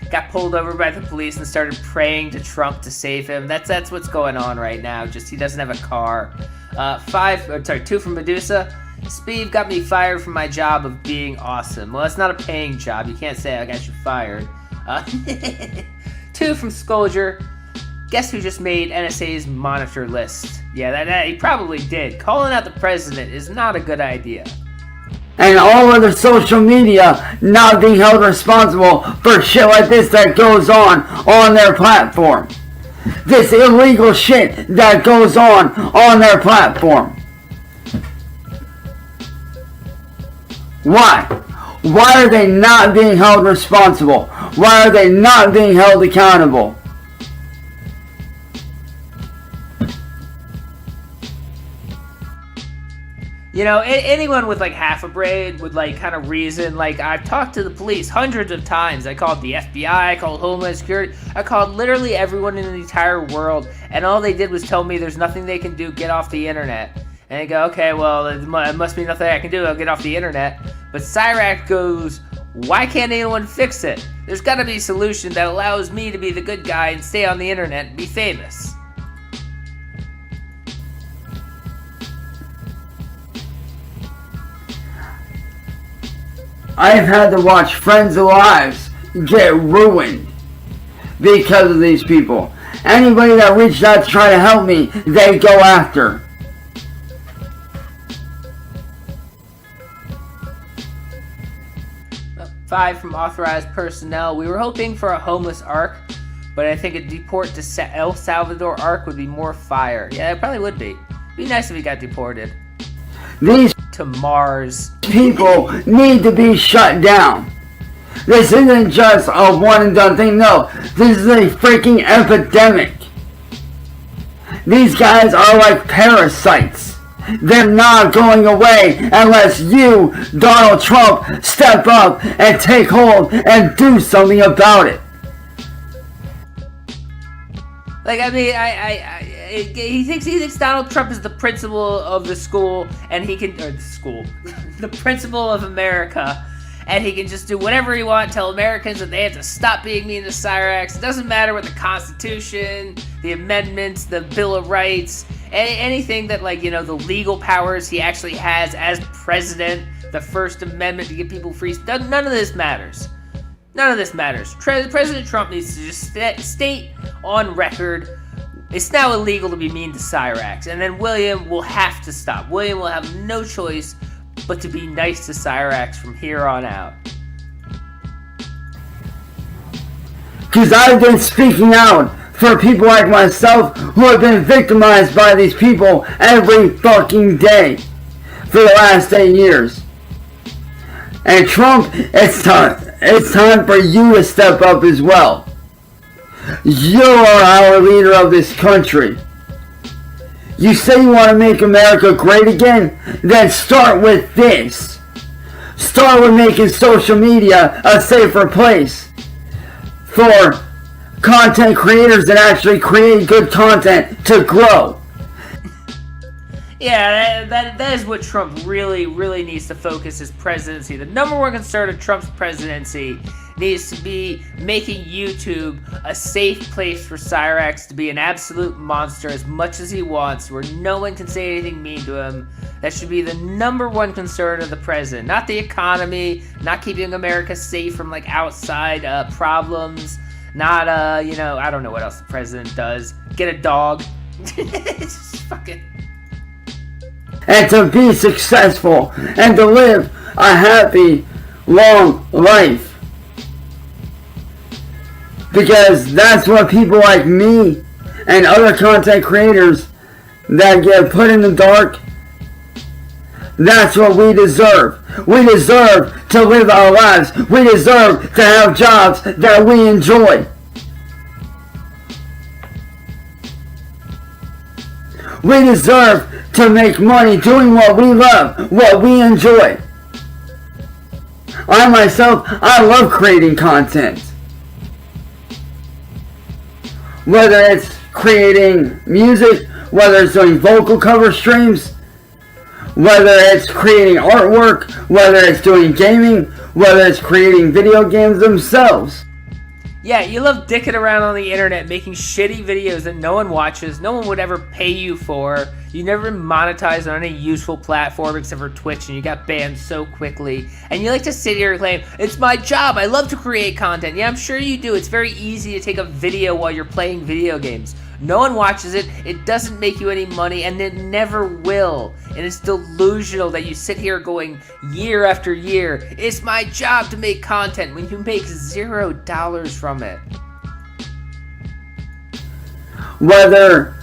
got pulled over by the police and started praying to Trump to save him? That's what's going on right now. Just he doesn't have a car. 2 from Medusa. Speed got me fired from my job of being awesome. Well, it's not a paying job. You can't say I got you fired. 2 from Scolger. Guess who just made NSA's monitor list? Yeah, that he probably did. Calling out the president is not a good idea. And all other social media not being held responsible for shit like this that goes on their platform. This illegal shit that goes on their platform. Why? Why are they not being held responsible? Why are they not being held accountable? Anyone with like half a brain would like kind of reason. Like, I've talked to the police hundreds of times. I called the FBI, I called Homeland Security, I called literally everyone in the entire world, and all they did was tell me there's nothing they can do, get off the internet. And I go, okay, well, it must be nothing I can do, I'll get off the internet. But Cyraxx goes, why can't anyone fix it? There's gotta be a solution that allows me to be the good guy and stay on the internet and be famous. I've had to watch friends' lives get ruined because of these people. Anybody that reached out to try to help me, they go after. Five from authorized personnel. We were hoping for a homeless arc, but I think a deport to El Salvador arc would be more fire. Yeah, it probably would be. It'd be nice if we got deported. These to Mars. People need to be shut down. This isn't just a one and done thing, no. This is a freaking epidemic. These guys are like parasites. They're not going away unless you, Donald Trump, step up and take hold and do something about it. Like, I mean, he thinks Donald Trump is the principal of the school, and he can, or the school, the principal of America, and he can just do whatever he wants, tell Americans that they have to stop being mean to Cyraxx. It doesn't matter what the Constitution, the amendments, the Bill of Rights, anything that, like, the legal powers he actually has as president, the First Amendment to give people free, none of this matters. None of this matters. President Trump needs to just state on record, it's now illegal to be mean to Cyraxx, and then William will have to stop. William will have no choice but to be nice to Cyraxx from here on out. Because I've been speaking out for people like myself who have been victimized by these people every fucking day for the last 8 years. And Trump, it's time for you to step up as well. You are our leader of this country. You say you want to make America great again? Then start with this. Start with making social media a safer place for content creators that actually create good content to grow. Yeah, that is what Trump really needs to focus his presidency. The number one concern of Trump's presidency needs to be making YouTube a safe place for Cyraxx to be an absolute monster as much as he wants, where no one can say anything mean to him. That should be the number one concern of the president. Not the economy, not keeping America safe from like outside problems, not, I don't know what else the president does. Get a dog. It's just fucking... And to be successful and to live a happy, long life. Because that's what people like me and other content creators that get put in the dark, that's what we deserve. We deserve to live our lives. We deserve to have jobs that we enjoy. We deserve to make money doing what we love, what we enjoy. I myself, I love creating content. Whether it's creating music, whether it's doing vocal cover streams, whether it's creating artwork, whether it's doing gaming, whether it's creating video games themselves. Yeah, you love dicking around on the internet, making shitty videos that no one watches, no one would ever pay you for. You never monetized on any useful platform except for Twitch, and you got banned so quickly. And you like to sit here and claim, it's my job, I love to create content. Yeah, I'm sure you do. It's very easy to take a video while you're playing video games. No one watches it, it doesn't make you any money, and it never will. And it's delusional that you sit here going year after year, it's my job to make content, when you make $0 from it. Whether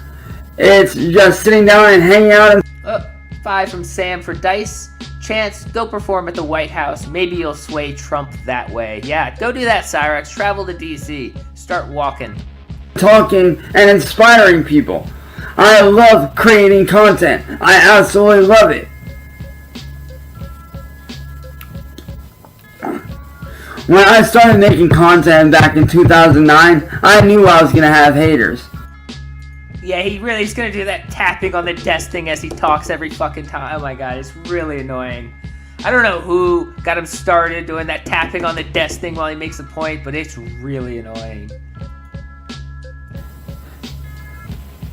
it's just sitting down and hanging out. 5 from Sam for Dice. Chance, go perform at the White House. Maybe you'll sway Trump that way. Yeah, go do that, Cyraxx. Travel to DC. Start walking. Talking and inspiring people. I love creating content. I absolutely love it. When I started making content back in 2009, I knew I was going to have haters. Yeah, he's gonna do that tapping on the desk thing as he talks every fucking time. Oh my god, it's really annoying. I don't know who got him started doing that tapping on the desk thing while he makes a point, but it's really annoying.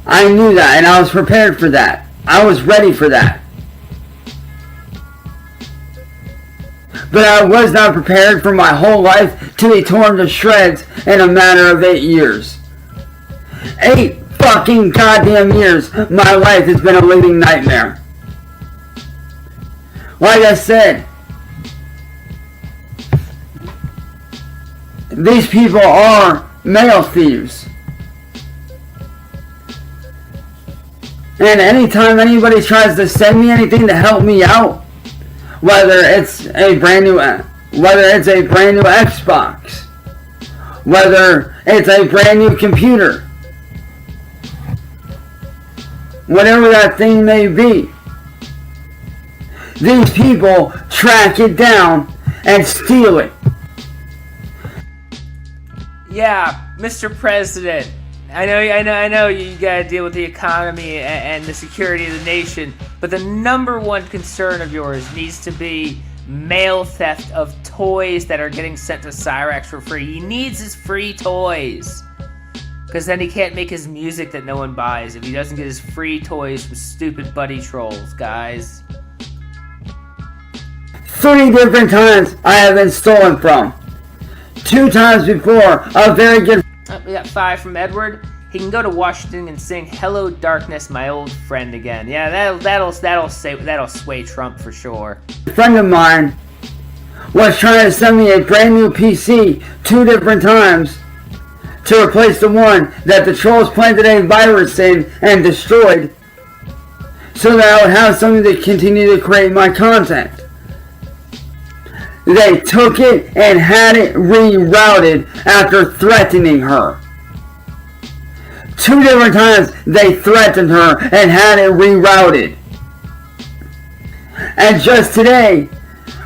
I knew that, and I was prepared for that. I was ready for that. But I was not prepared for my whole life to be torn to shreds in a matter of 8 years. 8 fucking goddamn years, my life has been a living nightmare. Like I said, these people are mail thieves. And anytime anybody tries to send me anything to help me out, whether it's a brand new Xbox, whether it's a brand new computer, whatever that thing may be, these people track it down and steal it. Yeah, Mr. President, I know you gotta deal with the economy and the security of the nation, but the number one concern of yours needs to be mail theft of toys that are getting sent to Cyraxx for free. He needs his free toys, because then he can't make his music that no one buys if he doesn't get his free toys from stupid buddy trolls, guys. 3 different times I have been stolen from. 2 times before, a very good... We got 5 from Edward. he can go to Washington and sing "Hello Darkness, My Old Friend" again. Yeah, that'll sway Trump for sure. A friend of mine was trying to send me a brand new PC 2 different times to replace the one that the trolls planted a virus in and destroyed, so that I would have something to continue to create my content. They took it and had it rerouted after threatening her. 2 different times they threatened her and had it rerouted. And just today,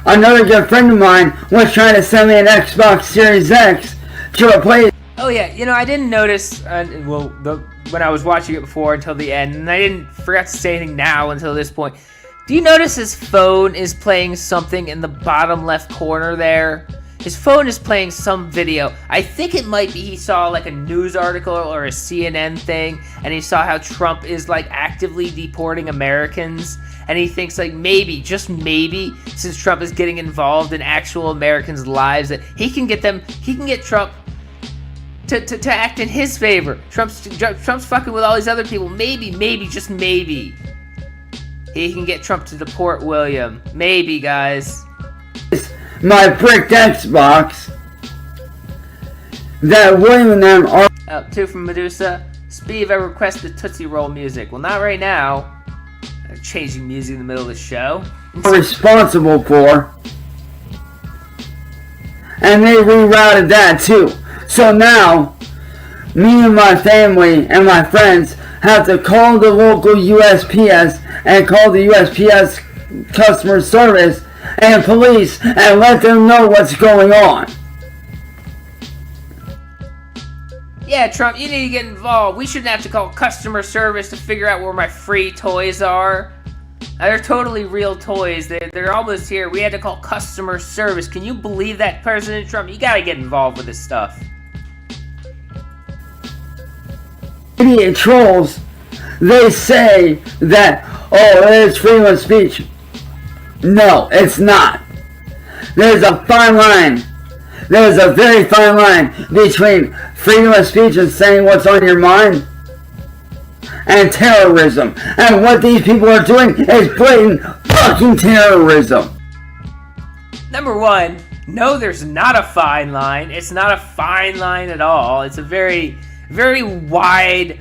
another good friend of mine was trying to send me an Xbox Series X to replace. Oh yeah, I didn't notice, when I was watching it before until the end, and I didn't forget to say anything now until this point. Do you notice his phone is playing something in the bottom left corner there? His phone is playing some video. I think it might be he saw like a news article or a CNN thing, and he saw how Trump is like actively deporting Americans, and he thinks like maybe, just maybe, since Trump is getting involved in actual Americans' lives, that he can get Trump to act in his favor. Trump's fucking with all these other people. Maybe, just maybe, he can get Trump to deport William. Maybe, guys. My bricked Xbox that William and them are 2 from Medusa. Speed, I requested Tootsie Roll music. Well, not right now. I'm changing music in the middle of the show. responsible for, and they rerouted that too. So now, me and my family and my friends have to call the local USPS and call the USPS customer service and police and let them know what's going on. Yeah, Trump, you need to get involved. We shouldn't have to call customer service to figure out where my free toys are. They're totally real toys. They're almost here. We had to call customer service. Can you believe that, President Trump? You gotta get involved with this stuff. Idiot trolls, they say that, oh, it's freedom of speech. No, it's not. There's a fine line. There's a very fine line between freedom of speech and saying what's on your mind and terrorism. And what these people are doing is blatant fucking terrorism. Number one, no, there's not a fine line. It's not a fine line at all. It's a very, very wide,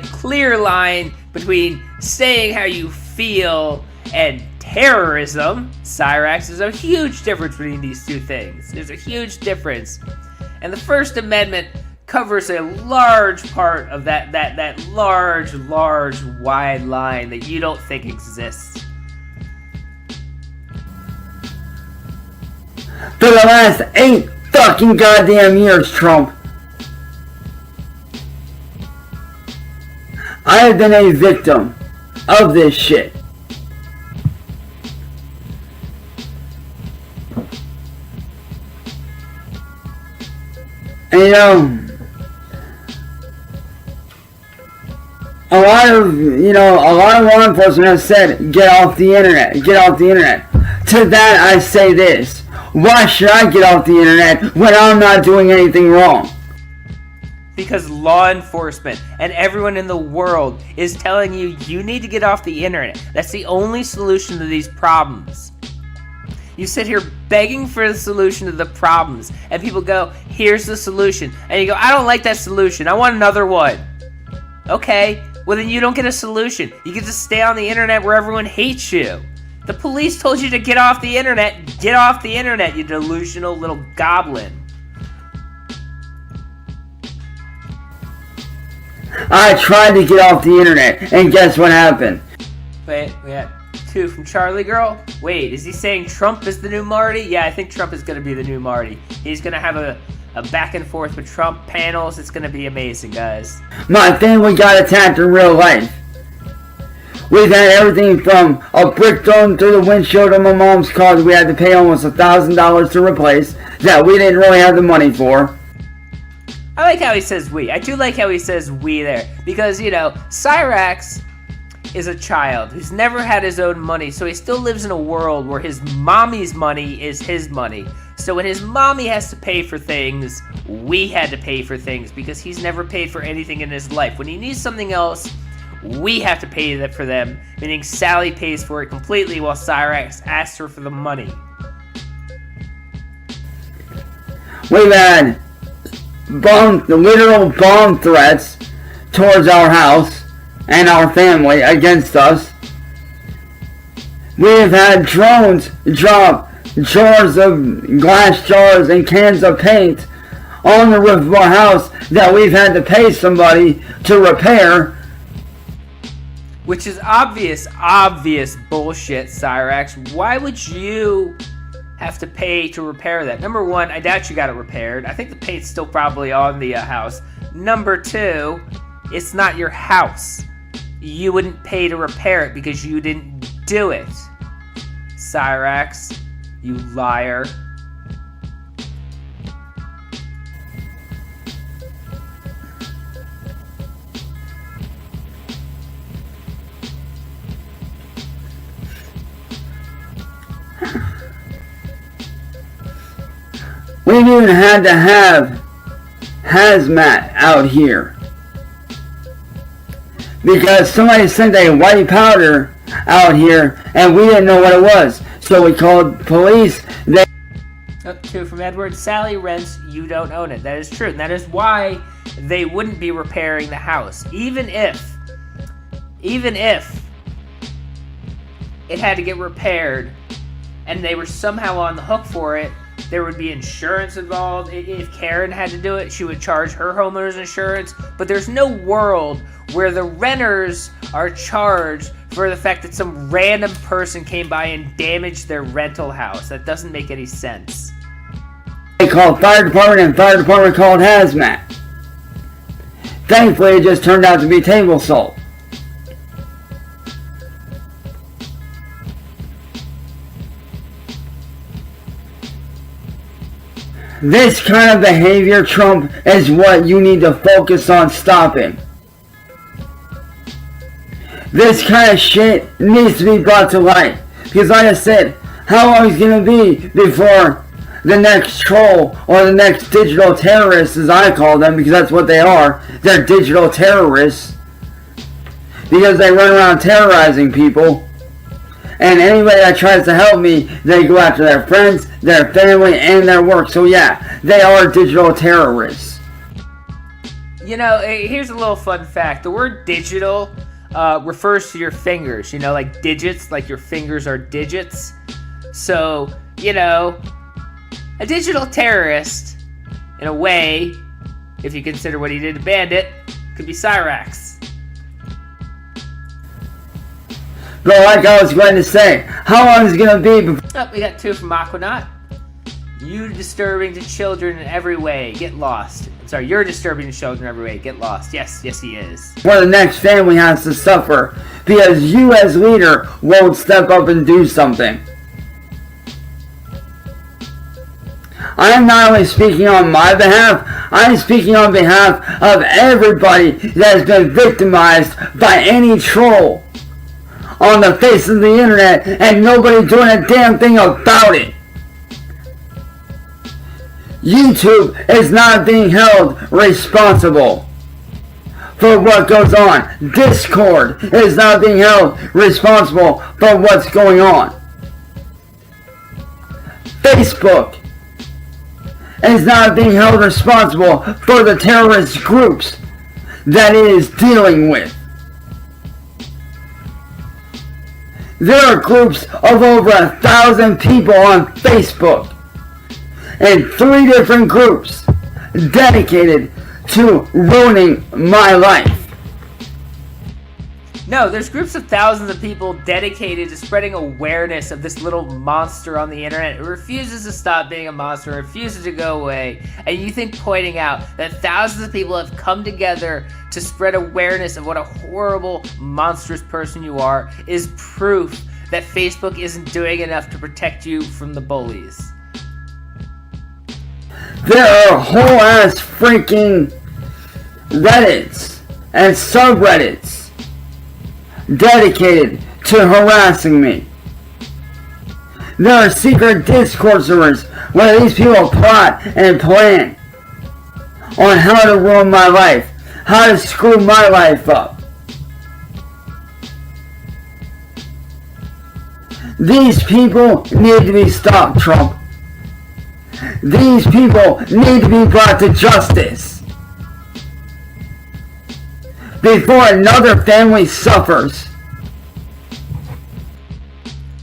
clear line between saying how you feel and terrorism. Cyraxx, there's a huge difference between these two things. There's a huge difference. And the First Amendment covers a large part of that large, wide line that you don't think exists. For the last 8 fucking goddamn years, Trump, I have been a victim of this shit. And a lot of law enforcement have said, get off the internet. To that I say this: why should I get off the internet when I'm not doing anything wrong? Because law enforcement and everyone in the world is telling you you need to get off the internet. That's the only solution to these problems. You sit here begging for the solution to the problems, and people go, here's the solution. And you go, I don't like that solution. I want another one. Okay, well then you don't get a solution. You get to stay on the internet where everyone hates you. The police told you to get off the internet. Get off the internet, you delusional little goblin. I tried to get off the internet, and guess what happened? Wait, we got 2 from Charlie Girl. Wait, is he saying Trump is the new Marty? Yeah, I think Trump is going to be the new Marty. He's going to have a back and forth with Trump panels. It's going to be amazing, guys. My family got attacked in real life. We've had everything from a brick thrown through the windshield of my mom's car that we had to pay almost $1,000 to replace, that we didn't really have the money for. I like how he says we. I do like how he says we there. Because, Cyraxx, is a child who's never had his own money, so he still lives in a world where his mommy's money is his money. So when his mommy has to pay for things, we had to pay for things because he's never paid for anything in his life. When he needs something else, we have to pay for them, meaning Sally pays for it completely while Cyraxx asks her for the money. We've had literal bomb threats towards our house and our family against us. We have had drones drop jars of glass jars and cans of paint on the roof of our house that we've had to pay somebody to repair. Which is obvious bullshit, Cyraxx. Why would you have to pay to repair that? Number one, I doubt you got it repaired. I think the paint's still probably on the house. Number two, it's not your house. You wouldn't pay to repair it because you didn't do it. Cyraxx, you liar. We've even had to have hazmat out here because somebody sent a white powder out here and we didn't know what it was, so we called police. Two from Edward. Sally rents, you don't own it. That is true, and that is why they wouldn't be repairing the house, even if it had to get repaired and they were somehow on the hook for it. There would be insurance involved. If Karen had to do it, she would charge her homeowner's insurance. But there's no world where the renters are charged for the fact that some random person came by and damaged their rental house. That doesn't make any sense. They called fire department and fire department called hazmat. Thankfully, it just turned out to be table salt. This kind of behavior, Trump, is what you need to focus on stopping. This kind of shit needs to be brought to light. Because like I said, how long is it going to be before the next troll or the next digital terrorist, as I call them, because that's what they are. They're digital terrorists. Because they run around terrorizing people. And anybody that tries to help me, they go after their friends, their family, and their work. So yeah, they are digital terrorists. You know, here's a little fun fact. The word digital refers to your fingers. You know, like digits, like your fingers are digits. So, you know, a digital terrorist, in a way, if you consider what he did to Bandit, could be Cyraxx. But like I was going to say, how long is it going to be before... Oh, we got two from Aquanaut. You disturbing to children in every way. Get lost. Sorry, you're disturbing to children in every way. Get lost. Yes, he is. the next family has to suffer because you as leader won't step up and do something? I am not only speaking on my behalf, I am speaking on behalf of everybody that has been victimized by any troll on the face of the internet and nobody doing a damn thing about it. YouTube is not being held responsible for what goes on. Discord is not being held responsible for what's going on. Facebook is not being held responsible for the terrorist groups that it is dealing with. There are groups of over 1,000 people on Facebook and 3 different groups dedicated to ruining my life. No, there's groups of thousands of people dedicated to spreading awareness of this little monster on the internet. It refuses to stop being a monster, refuses to go away. And you think pointing out that thousands of people have come together to spread awareness of what a horrible, monstrous person you are is proof that Facebook isn't doing enough to protect you from the bullies. There are whole ass freaking Reddits and subreddits dedicated to harassing me. There are secret Discord servers where these people plot and plan on how to ruin my life, how to screw my life up. These people need to be stopped, Trump. These people need to be brought to justice before another family suffers.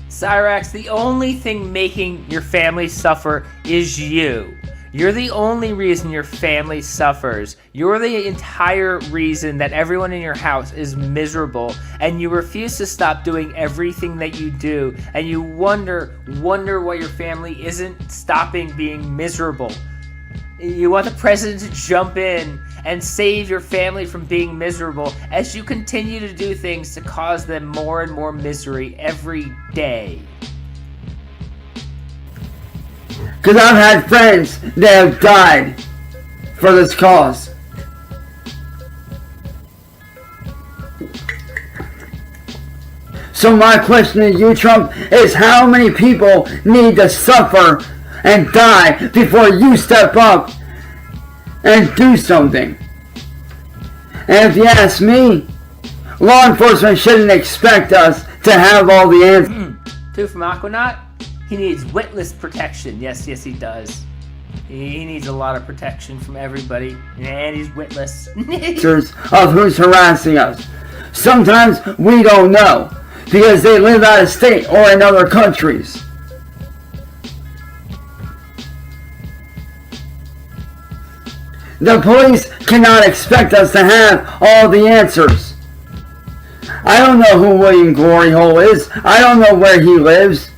Cyraxx, the only thing making your family suffer is you. You're the only reason your family suffers. You're the entire reason that everyone in your house is miserable, and you refuse to stop doing everything that you do, and you wonder why your family isn't stopping being miserable. You want the president to jump in and save your family from being miserable as you continue to do things to cause them more and more misery every day. Because I've had friends that have died for this cause. So my question to you, Trump, is how many people need to suffer and die before you step up and do something? And if you ask me, law enforcement shouldn't expect us to have all the answers. Two from Aquanaut. He needs witless protection. Yes, he does. He needs a lot of protection from everybody. And he's witless. Of who's harassing us. Sometimes we don't know because they live out of state or in other countries. The police cannot expect us to have all the answers. I don't know who William Glory Hole is. I don't know where he lives.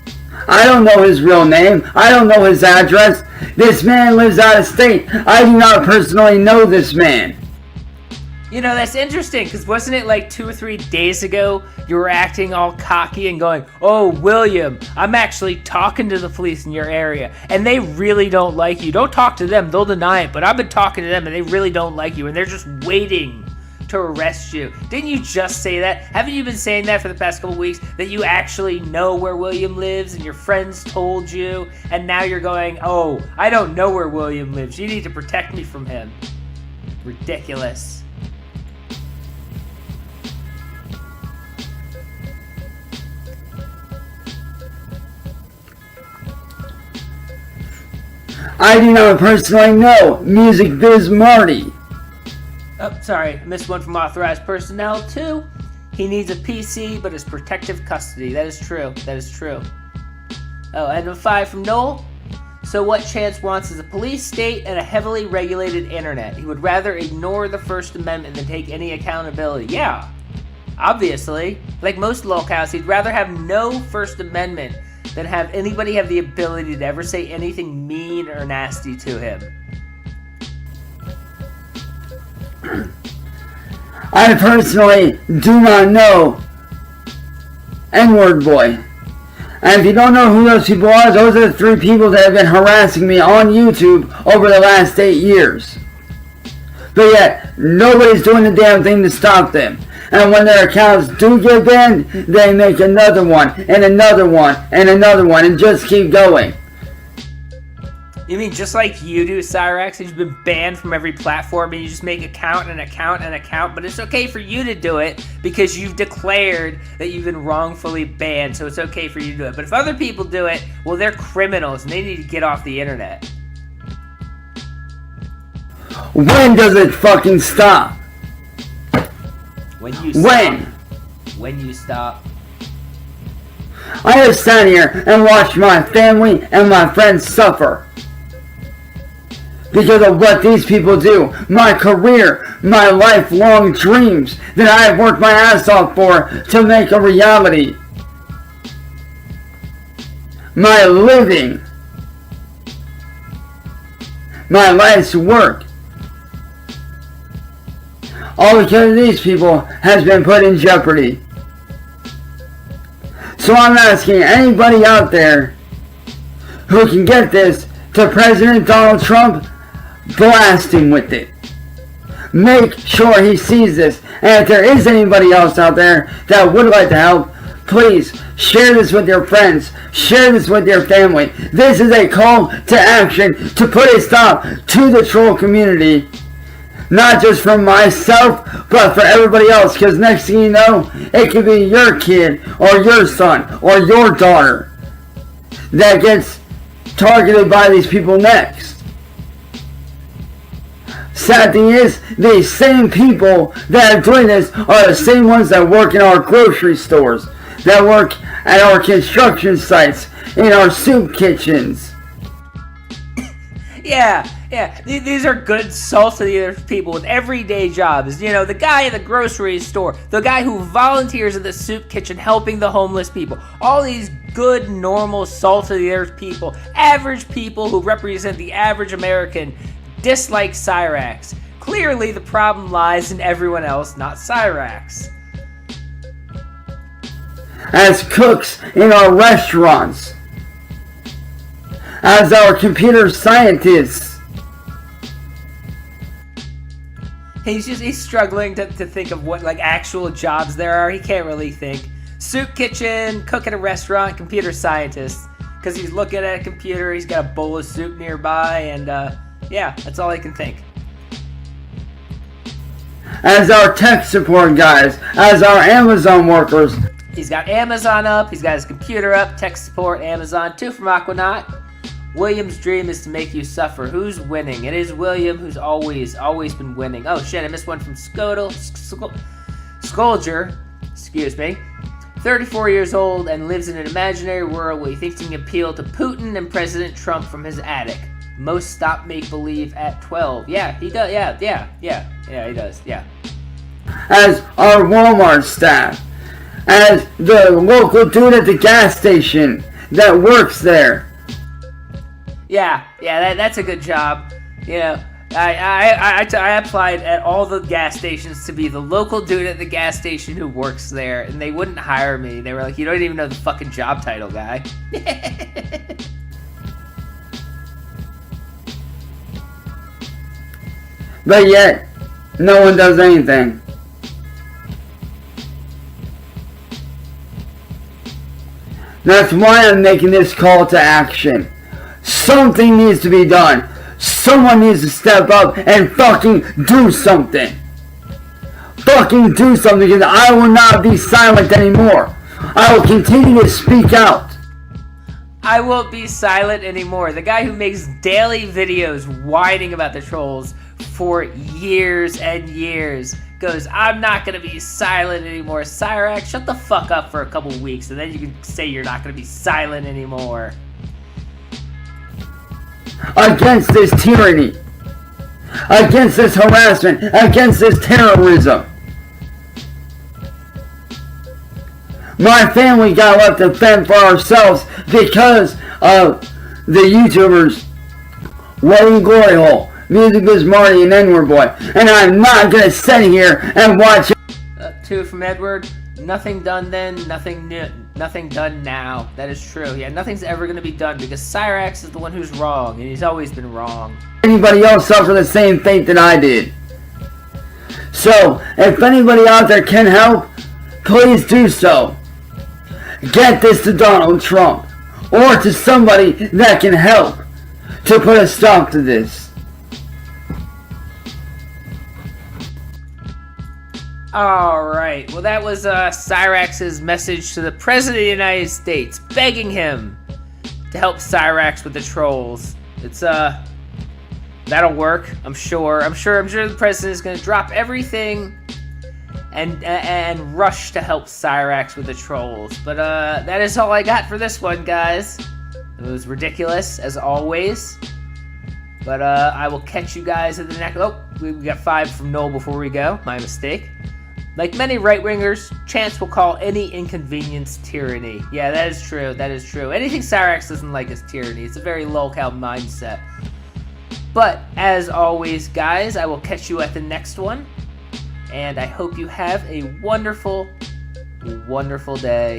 I don't know his real name. I don't know his address. This man lives out of state. I do not personally know this man. You know, that's interesting, because wasn't it like 2 or 3 days ago you were acting all cocky and going, "Oh, William, I'm actually talking to the police in your area, and they really don't like you. Don't talk to them, they'll deny it, but I've been talking to them, and they really don't like you, and they're just waiting to arrest you." Didn't you just say that? Haven't you been saying that for the past couple weeks, that you actually know where William lives, and your friends told you, and now you're going, "Oh, I don't know where William lives. You need to protect me from him." Ridiculous. I do not personally know Music Biz Marty. Oh, sorry, I missed one from authorized personnel too. He needs a PC, but is protective custody. That is true. That is true. Oh, and a 5 from Noel. So what Chance wants is a police state and a heavily regulated internet. He would rather ignore the First Amendment than take any accountability. Yeah, obviously. Like most locals, he'd rather have no First Amendment than have anybody have the ability to ever say anything mean or nasty to him. I personally do not know N-Word Boy. And if you don't know who those people are, those are the 3 people that have been harassing me on YouTube over the last 8 years. But yet, nobody's doing the damn thing to stop them. And when their accounts do get banned, they make another one, and another one, and another one, and just keep going. You mean just like you do, Cyraxx? You've been banned from every platform, and you just make account and account and account, but it's okay for you to do it because you've declared that you've been wrongfully banned, so it's okay for you to do it. But if other people do it, well, they're criminals, and they need to get off the internet. When does it fucking stop? When you stop. When you stop. I have sat here and watched my family and my friends suffer because of what these people do. My career, my lifelong dreams that I have worked my ass off for to make a reality. My living. My life's work. All because of these people has been put in jeopardy. So I'm asking anybody out there who can get this to President Donald Trump, blast him with it. make sure he sees this. And if there is anybody else out there that would like to help, please share this with your friends. Share this with your family. This is a call to action to put a stop to the troll community. Not just for myself, but for everybody else. Because next thing you know, it could be your kid or your son or your daughter that gets targeted by these people next. Sad thing is, these same people that are doing this are the same ones that work in our grocery stores, that work at our construction sites, in our soup kitchens. Yeah. These are good, salt-of-the-earth people with everyday jobs. You know, the guy in the grocery store, the guy who volunteers in the soup kitchen helping the homeless people. All these good, normal, salt-of-the-earth people, average people who represent the average American, dislike Cyraxx. Clearly, the problem lies in everyone else, not Cyraxx. As cooks in our restaurants, as our computer scientists. He's struggling to think of what like actual jobs there are. He can't really think. Soup kitchen, cook at a restaurant, computer scientist. Because he's looking at a computer, he's got a bowl of soup nearby, and yeah, that's all I can think. As our tech support guys, as our Amazon workers. He's got Amazon up, he's got his computer up, tech support, Amazon, 2 from Aquanaut. William's dream is to make you suffer. Who's winning? It is William, who's always been winning. Oh shit, I missed one from Skolger, excuse me. 34 years old and lives in an imaginary world where he thinks he can appeal to Putin and President Trump from his attic. Most stop make-believe at 12. Yeah, he does, yeah, he does, yeah. As our Walmart staff. As the local dude at the gas station that works there. Yeah, that's a good job. You know, I applied at all the gas stations to be the local dude at the gas station who works there, and they wouldn't hire me. They were like, you don't even know the fucking job title, guy. But yet, no one does anything. That's why I'm making this call to action. Something needs to be done. Someone needs to step up and fucking do something. Fucking do something, because I will not be silent anymore. I will continue to speak out. I won't be silent anymore. The guy who makes daily videos whining about the trolls for years and years goes, I'm not going to be silent anymore. Cyraxx, shut the fuck up for a couple weeks, and then you can say you're not going to be silent anymore. Against this tyranny, against this harassment, against this terrorism. My family got left to fend for ourselves because of the YouTubers Wayne Glory Hole, Music Biz Marty, and N-Word Boy. And I'm not going to sit here and watch it. 2 from Edward. Nothing done then, nothing new, nothing done now. That is true. Yeah, nothing's ever going to be done because Cyraxx is the one who's wrong, and he's always been wrong. Anybody else suffer the same fate that I did. So, if anybody out there can help, please do so. Get this to Donald Trump, or to somebody that can help to put a stop to this. Alright, well that was Cyraxx's message to the President of the United States, begging him to help Cyraxx with the trolls. It's that'll work, I'm sure. I'm sure the President is gonna drop everything and rush to help Cyraxx with the trolls. But that is all I got for this one, guys. It was ridiculous, as always. But I will catch you guys in the next... Oh, we got 5 from Noel before we go. My mistake. Like many right-wingers, Chance will call any inconvenience tyranny. Yeah, that is true. That is true. Anything Cyraxx doesn't like is tyranny. It's a very low-cal mindset. But, as always, guys, I will catch you at the next one. And I hope you have a wonderful, wonderful day.